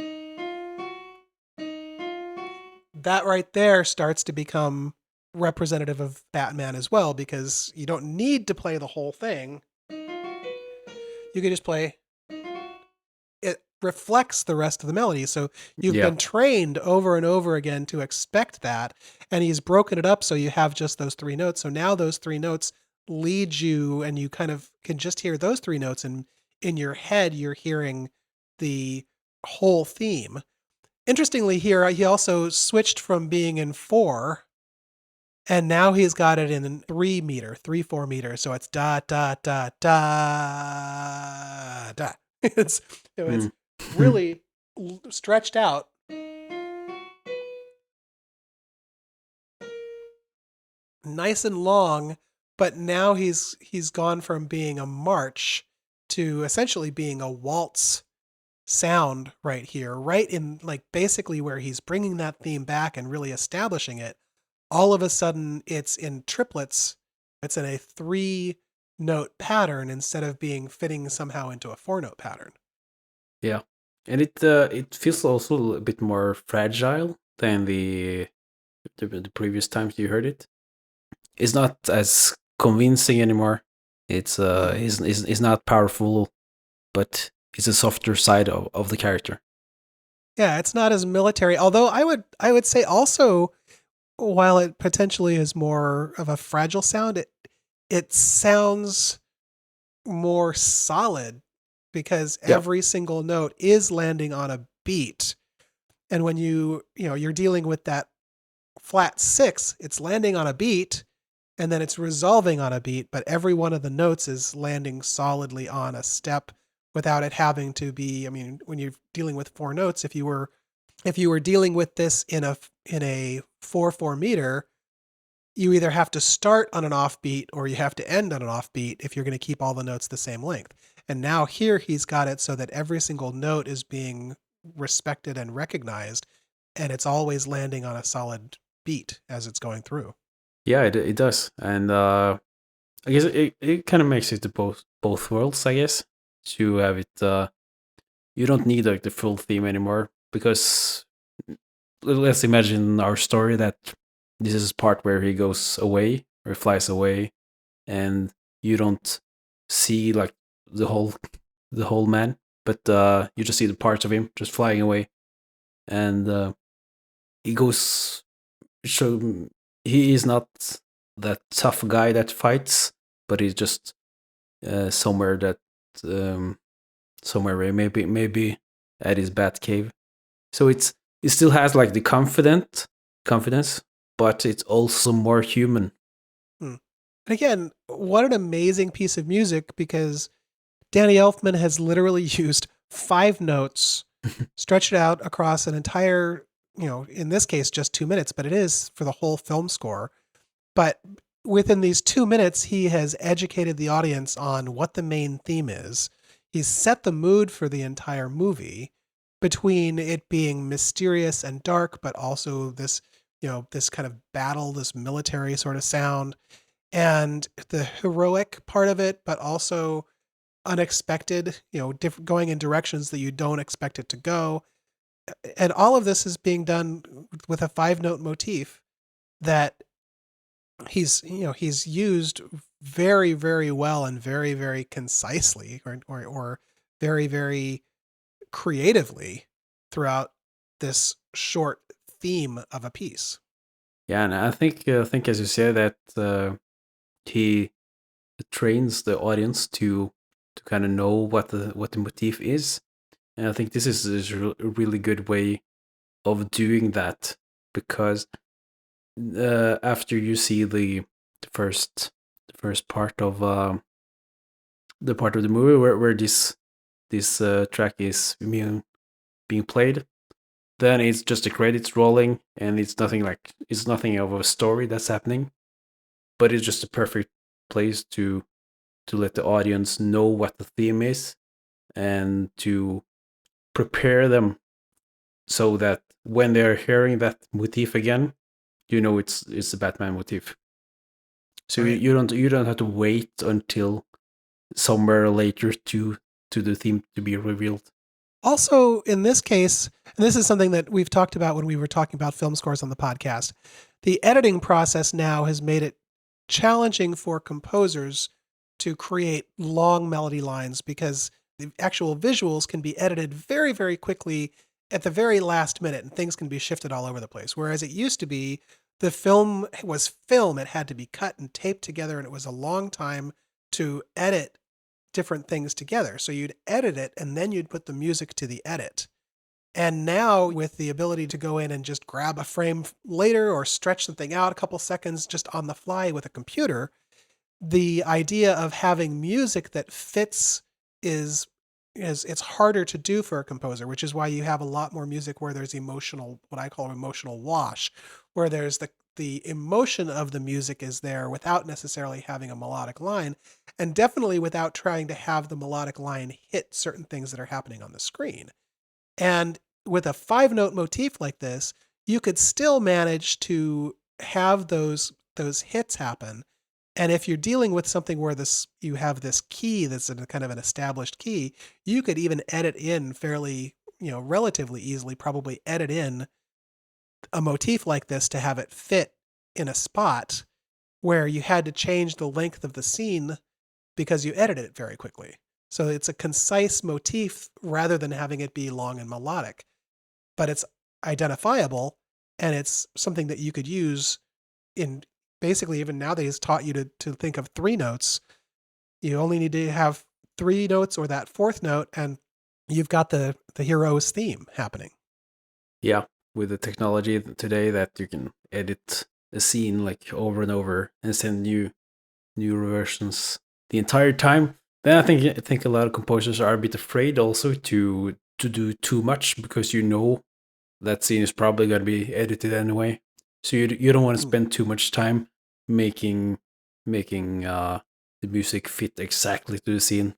That right there starts to become representative of Batman as well, because you don't need to play the whole thing. You can just play. It reflects the rest of the melody. So you've been trained over and over again to expect that, and he's broken it up so you have just those 3 notes. So now those 3 notes lead you, and you kind of can just hear those 3 notes, and in your head you're hearing the whole theme. Interestingly, here he also switched from being in 4, and now he's got it in 3/4 meter. So it's da da da da da. It's really stretched out. Nice and long, but now he's gone from being a march to essentially being a waltz sound right here, right in like basically where he's bringing that theme back and really establishing it. All of a sudden it's in triplets. It's in a 3-note pattern instead of being fitting somehow into a 4-note pattern. Yeah, and it feels also a bit more fragile than the previous times you heard it. It's not as convincing anymore. It's not powerful, but it's a softer side of the character. Yeah, it's not as military. Although I would say also, while it potentially is more of a fragile sound, it sounds more solid because every single note is landing on a beat. And when you're dealing with that flat 6, it's landing on a beat and then it's resolving on a beat, but every one of the notes is landing solidly on a step without it having to be, when you're dealing with 4 notes, if you were dealing with this in a 4/4 meter, you either have to start on an offbeat or you have to end on an offbeat if you're going to keep all the notes the same length. And now here he's got it so that every single note is being respected and recognized, and it's always landing on a solid beat as it's going through. Yeah, it does. And I guess it kind of makes it to both worlds, I guess, to have it. You don't need like the full theme anymore, because let's imagine our story that this is part where he goes away or it flies away, and you don't see like the whole man, but you just see the parts of him just flying away, and he goes. So he is not that tough guy that fights, but he's just somewhere that somewhere where maybe at his bat cave. So it still has like the confidence, but it's also more human. And again, what an amazing piece of music, because Danny Elfman has literally used 5 notes, stretched it out across an entire, in this case, just 2 minutes, but it is for the whole film score. But within these 2 minutes, he has educated the audience on what the main theme is. He's set the mood for the entire movie, between it being mysterious and dark, but also this, this kind of battle, this military sort of sound, and the heroic part of it, but also unexpected, going in directions that you don't expect it to go. And all of this is being done with a 5-note motif that he's used very, very well and very, very concisely, or very, very creatively throughout this short theme of a piece. Yeah, and I think as you said that he trains the audience to kind of know what the motif is, and I think this is a really good way of doing that, because after you see the first part of the movie where this track is being played, then it's just the credits rolling, and it's nothing of a story that's happening, but it's just a perfect place to let the audience know what the theme is, and to prepare them so that when they're hearing that motif again, it's the Batman motif. So Right. you don't have to wait until somewhere later to the theme to be revealed. Also, in this case, and this is something that we've talked about when we were talking about film scores on the podcast, the editing process now has made it challenging for composers to create long melody lines, because the actual visuals can be edited very, very quickly at the very last minute, and things can be shifted all over the place. Whereas it used to be, the film was film. It had to be cut and taped together, and it was a long time to edit different things together. So you'd edit it, and then you'd put the music to the edit. And now, with the ability to go in and just grab a frame later or stretch something out a couple seconds just on the fly with a computer, the idea of having music that fits is it's harder to do for a composer, which is why you have a lot more music where there's emotional, what I call emotional wash, where there's the emotion of the music is there without necessarily having a melodic line, and definitely without trying to have the melodic line hit certain things that are happening on the screen. And with a 5-note motif like this, you could still manage to have those hits happen. And if you're dealing with something where you have this key that's in a kind of an established key, you could even edit in fairly, relatively easily, probably edit in a motif like this to have it fit in a spot where you had to change the length of the scene because you edited it very quickly. So it's a concise motif rather than having it be long and melodic, but it's identifiable, and it's something that you could use in basically, even nowadays, taught you to think of 3 notes. You only need to have 3 notes or that 4th note, and you've got the hero's theme happening. Yeah, with the technology today that you can edit a scene like over and over and send new versions the entire time, then I think a lot of composers are a bit afraid also to do too much, because that scene is probably going to be edited anyway. So you don't want to spend too much time making the music fit exactly to the scene,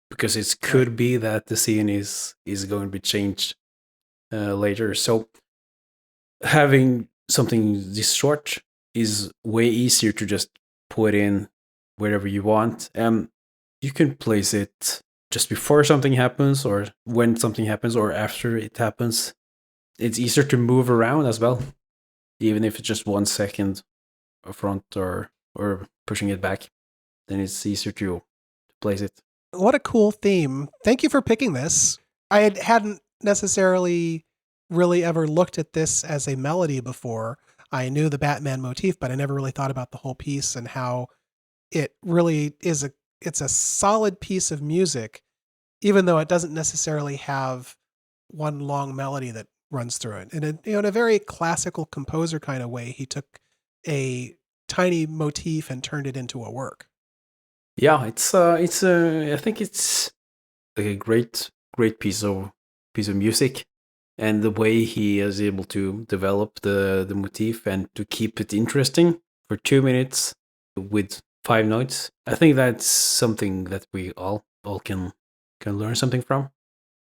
because it could be that the scene is going to be changed later. So having something this short is way easier to just put in wherever you want. You can place it just before something happens, or when something happens, or after it happens. It's easier to move around as well, even if it's just 1 second front or or pushing it back, then it's easier to place it. What a cool theme. Thank you for picking this. I hadn't necessarily really ever looked at this as a melody before. I knew the Batman motif, but I never really thought about the whole piece and how it really is it's a solid piece of music, even though it doesn't necessarily have one long melody that runs through it. And in a very classical composer kind of way, he took a tiny motif and turned it into a work. Yeah, I think it's like a great piece of music, and the way he is able to develop the motif and to keep it interesting for 2 minutes with 5 notes. I think that's something that we all can learn something from.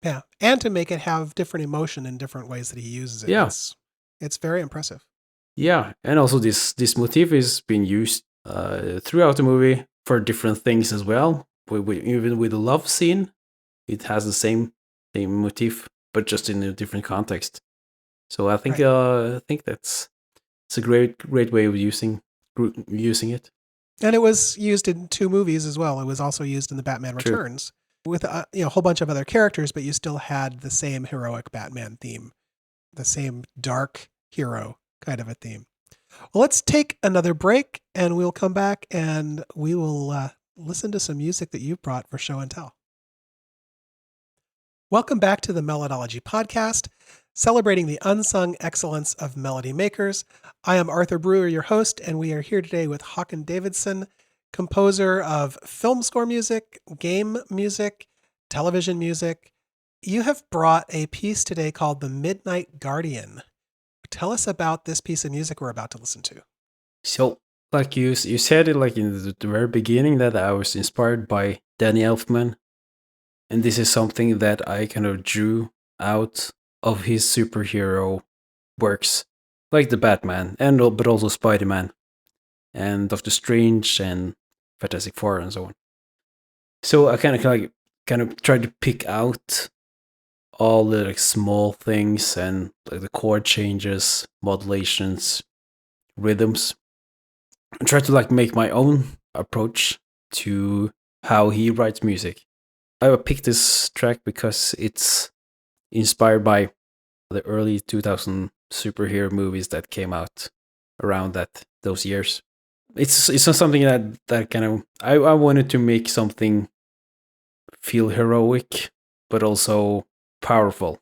Yeah, and to make it have different emotion in different ways that he uses it. Yeah. It's very impressive. Yeah, and also this motif is being used throughout the movie for different things as well. Even with the love scene, it has the same motif, but just in a different context. So I think it's a great way of using it. And it was used in 2 movies as well. It was also used in the Batman True. Returns with a whole bunch of other characters, but you still had the same heroic Batman theme, the same dark hero kind of a theme. Well, let's take another break, and we'll come back and we will listen to some music that you brought for Show and Tell. Welcome back to the Melodology podcast, celebrating the unsung excellence of melody makers. I am Arthur Breur, your host, and we are here today with Haakon Davidsen, composer of film score music, game music, television music. You have brought a piece today called The Midnight Guardian. Tell us about this piece of music we're about to listen to. So, like you said it like in the very beginning that I was inspired by Danny Elfman. And this is something that I kind of drew out of his superhero works, like the Batman, but also Spider-Man, and Doctor Strange, and Fantastic Four, and so on. So I kind of tried to pick out all the like small things and like the chord changes, modulations, rhythms, and try to like make my own approach to how he writes music. I picked this track because it's inspired by the early 2000 superhero movies that came out around those years. It's not something that kind of I wanted to make something feel heroic but also powerful.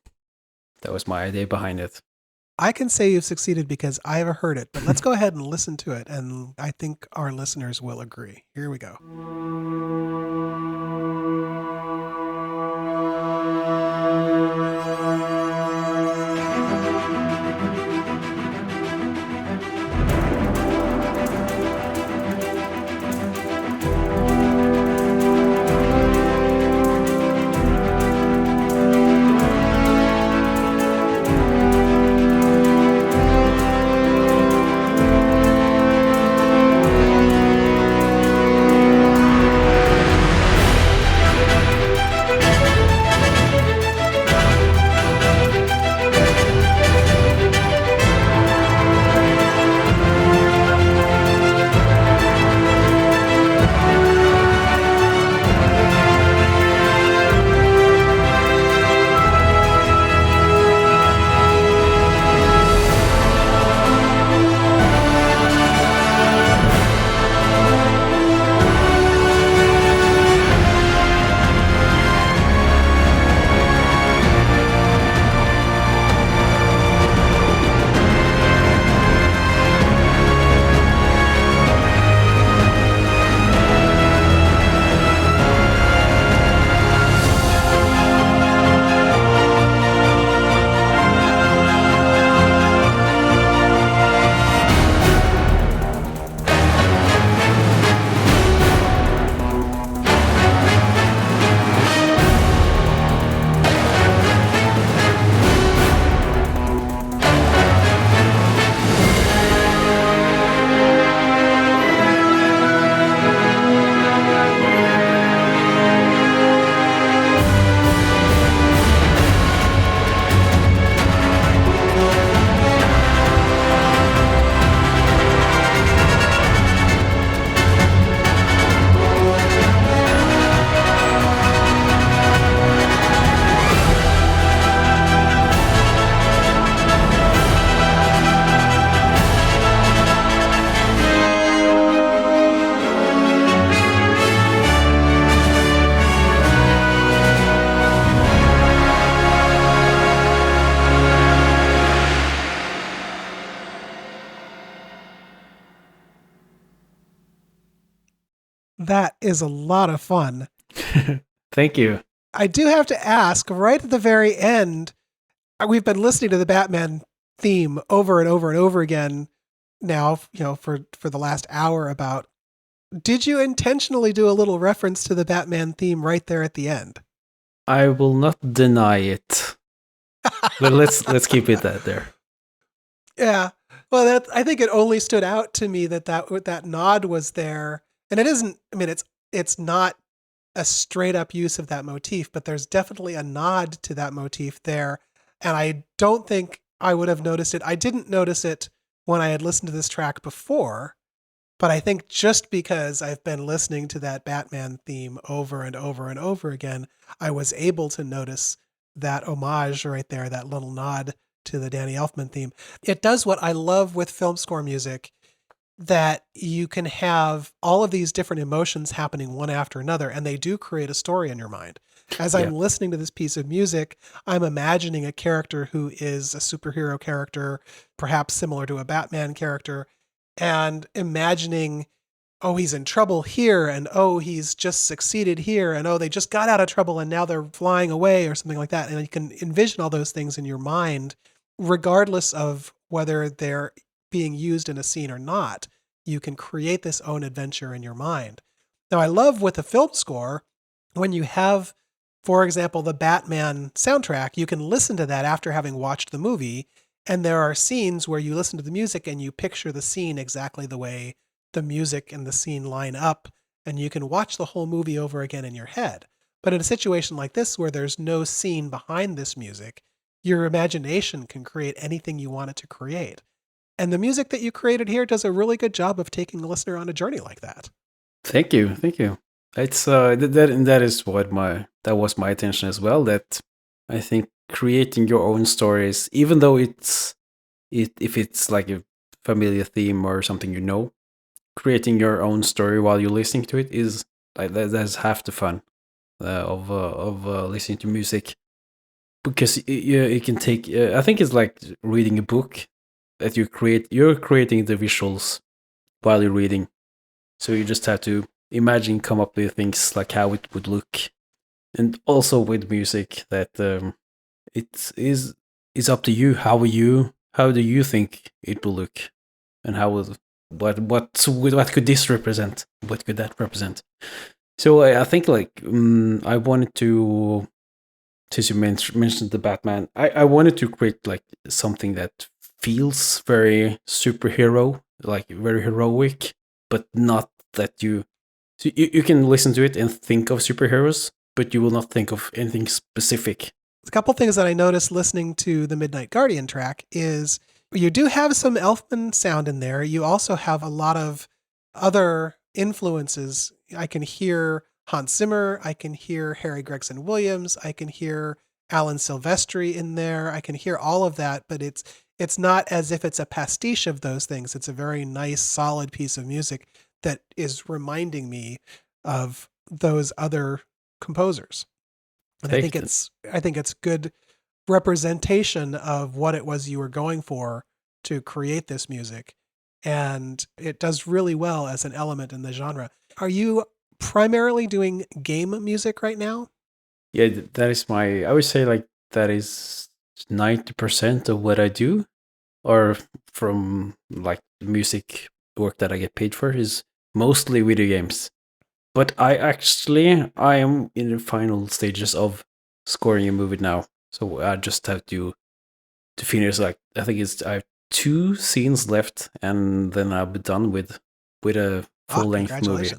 That was my idea behind it. I can say you've succeeded because I haven't heard it, but let's go ahead and listen to it, and I think our listeners will agree. Here we go. That is a lot of fun. Thank you. I do have to ask, right at the very end, we've been listening to the Batman theme over and over and over again now, for the last hour about. Did you intentionally do a little reference to the Batman theme right there at the end? I will not deny it. But let's keep it there. Yeah. Well, I think it only stood out to me that nod was there, and it isn't. I mean, it's not a straight up use of that motif, but there's definitely a nod to that motif there, and I don't think I would have noticed it. I didn't notice it when I had listened to this track before, but I think just because I've been listening to that Batman theme over and over and over again, I was able to notice that homage right there, that little nod to the Danny Elfman theme. It does what I love with film score music, that you can have all of these different emotions happening one after another, and they do create a story in your mind. As I'm listening to this piece of music, I'm imagining a character who is a superhero character, perhaps similar to a Batman character, and imagining, oh, he's in trouble here, and oh, he's just succeeded here, and oh, they just got out of trouble and now they're flying away or something like that. And you can envision all those things in your mind, regardless of whether they're being used in a scene or not. You can create this own adventure in your mind. Now, I love with a film score, when you have, for example, the Batman soundtrack, you can listen to that after having watched the movie. And there are scenes where you listen to the music and you picture the scene exactly the way the music and the scene line up, and you can watch the whole movie over again in your head. But in a situation like this, where there's no scene behind this music, your imagination can create anything you want it to create. And the music that you created here does a really good job of taking the listener on a journey like that. Thank you. It's that was my intention as well. That I think creating your own stories, even though if it's like a familiar theme or something, creating your own story while you're listening to it is like that's half the fun of listening to music, because it can take. I think it's like reading a book that you're creating the visuals while you're reading, so you just have to imagine, come up with things like how it would look. And also with music, that it is up to you. How do you think it will look, and what could this represent? What could that represent? So I think I wanted to, since you mentioned the Batman, I wanted to create like something that feels very superhero, like very heroic, but not that you can listen to it and think of superheroes, but you will not think of anything specific. A couple things that I noticed listening to the Midnight Guardian track is you do have some Elfman sound in there. You also have a lot of other influences. I can hear Hans Zimmer. I can hear Harry Gregson Williams. I can hear Alan Silvestri in there. I can hear all of that, but it's not as if it's a pastiche of those things. It's a very nice, solid piece of music that is reminding me of those other composers. And I think it's good representation of what it was you were going for to create this music. And it does really well as an element in the genre. Are you primarily doing game music right now? Yeah, that is I would say like that is 90% of what I do, or from like the music work that I get paid for is mostly video games. But I am in the final stages of scoring a movie now. So I just have to finish, like, I think I have 2 scenes left, and then I'll be done with a full length movie.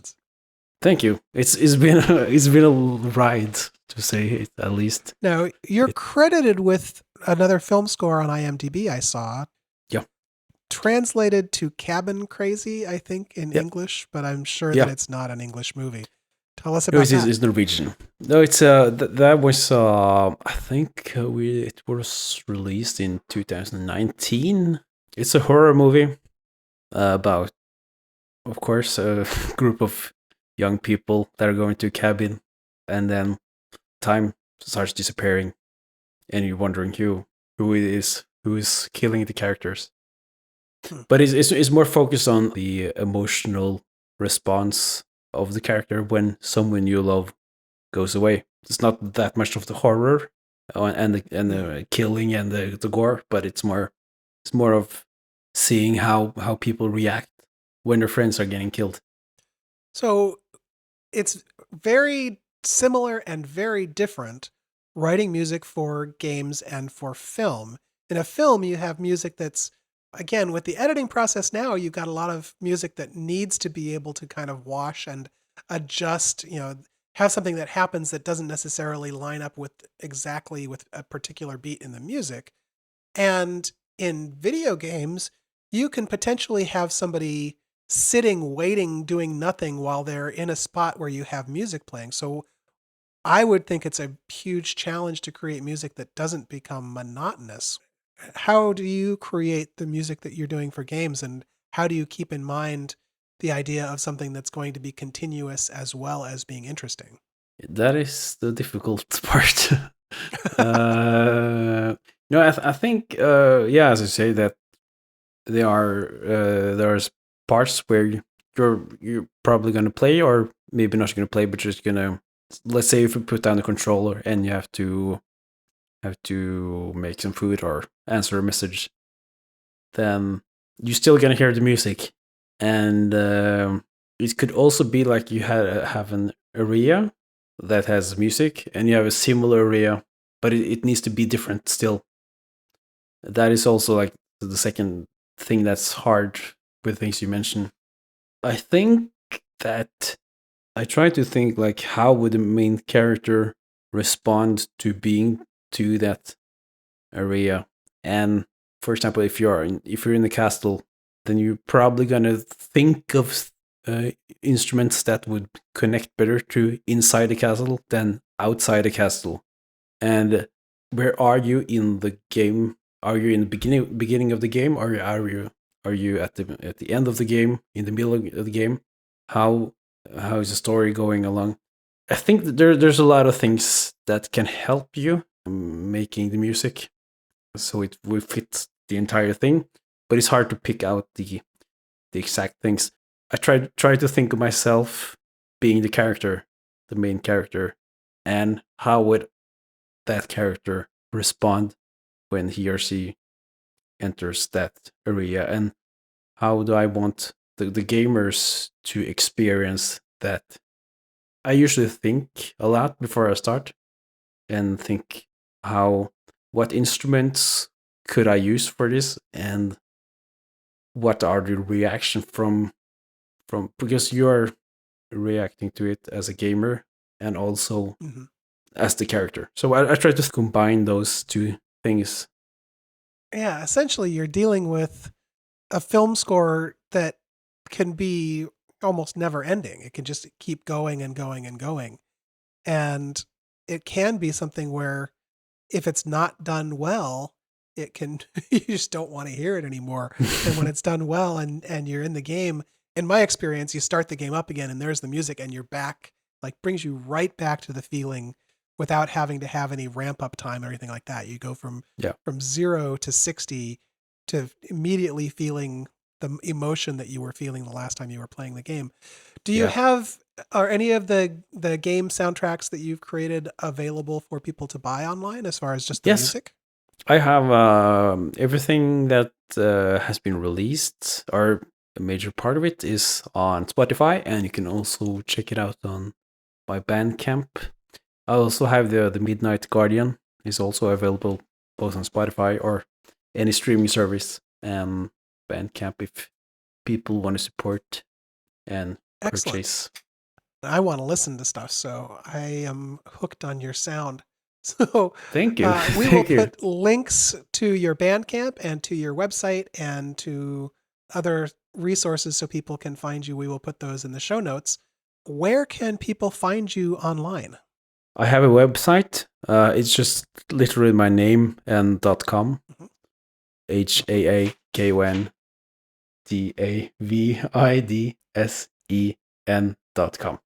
Thank you. It's been a ride, to say it at least. Now, you're credited with another film score on IMDb, I saw. Yeah. Translated to Cabin Crazy, I think, in English, but I'm sure that it's not an English movie. Tell us about that. It's Norwegian. No, it's that was I think it was released in 2019. It's a horror movie about, of course, a group of young people that are going to a cabin, and then time starts disappearing, and you're wondering who is killing the characters. But it's more focused on the emotional response of the character when someone you love goes away. It's not that much of the horror and the killing and the gore, but it's more of seeing how people react when their friends are getting killed. So it's very similar and very different writing music for games and for film. In a film, you have music that's, again, with the editing process now, you've got a lot of music that needs to be able to kind of wash and adjust, have something that happens that doesn't necessarily line up with exactly with a particular beat in the music. And in video games, you can potentially have somebody sitting, waiting, doing nothing while they're in a spot where you have music playing. So I would think it's a huge challenge to create music that doesn't become monotonous. How do you create the music that you're doing for games, and how do you keep in mind the idea of something that's going to be continuous as well as being interesting? That is the difficult part. No, I think yeah, as I say that there's parts where you're probably gonna play, or maybe not gonna play, but you're just gonna, let's say if you put down the controller and you have to make some food or answer a message, then you're still gonna hear the music, and it could also be like you have an area that has music, and you have a similar area, but it needs to be different still. That is also like the second thing that's hard with things you mentioned. I think that I try to think like, how would the main character respond to being to that area? And for example, if you're in the castle, then you're probably gonna think of instruments that would connect better to inside the castle than outside the castle. And where are you in the game? Are you in the beginning of the game, or are you at the end of the game, in the middle of the game? How is the story going along? I think that there's a lot of things that can help you making the music, so it will fit the entire thing. But it's hard to pick out the exact things. I try to think of myself being the character, the main character, and how would that character respond when he or she enters that area, and how do I want the gamers to experience that. I usually think a lot before I start, and think what instruments could I use for this, and what are the reaction from because you're reacting to it as a gamer and also as the character. So I try to combine those two things. Yeah, essentially you're dealing with a film score that can be almost never ending. It can just keep going and going and going. And it can be something where if it's not done well, it can, you just don't want to hear it anymore. And when it's done well and you're in the game, in my experience, you start the game up again and there's the music and you're back, like brings you right back to the feeling without having to have any ramp up time or anything like that. You go from 0 to 60 to immediately feeling the emotion that you were feeling the last time you were playing the game. Do you have, are any of the game soundtracks that you've created available for people to buy online as far as just the music? I have everything that has been released, or a major part of it, is on Spotify, and you can also check it out on my Bandcamp. I also have the Midnight Guardian is also available both on Spotify or any streaming service, and Bandcamp if people want to support and purchase. I want to listen to stuff, so I am hooked on your sound. So thank you. We will put links to your Bandcamp and to your website and to other resources so people can find you. We will put those in the show notes. Where can people find you online? I have a website. It's just literally my name and .com. HAAKONDAVIDSEN.com.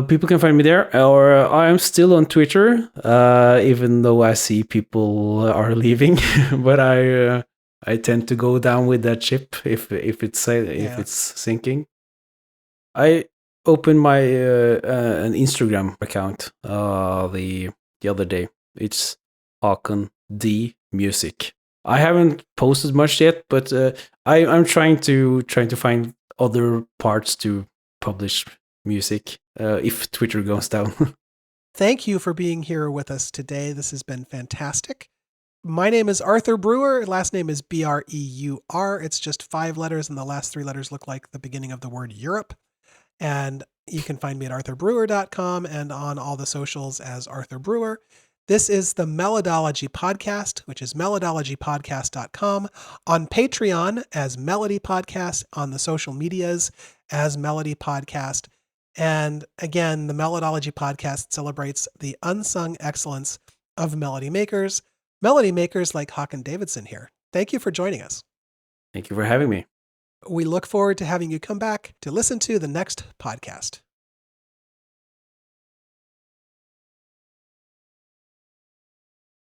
People can find me there, or I am still on Twitter, even though I see people are leaving. But I tend to go down with that ship if it's sinking. I opened my an Instagram account the other day. It's Haakon D Music. I haven't posted much yet, but I'm trying to find other parts to publish music if Twitter goes down. Thank you for being here with us today. This has been fantastic. My name is Arthur Breur. Last name is Breur. It's just 5 letters, and the last 3 letters look like the beginning of the word Europe. And you can find me at arthurbreur.com and on all the socials as Arthur Breur. This is the Melodology Podcast, which is melodologypodcast.com, on Patreon as Melody Podcast, on the social medias as Melody Podcast. And again, the Melodology Podcast celebrates the unsung excellence of melody makers like Haakon Davidsen here. Thank you for joining us. Thank you for having me. We look forward to having you come back to listen to the next podcast.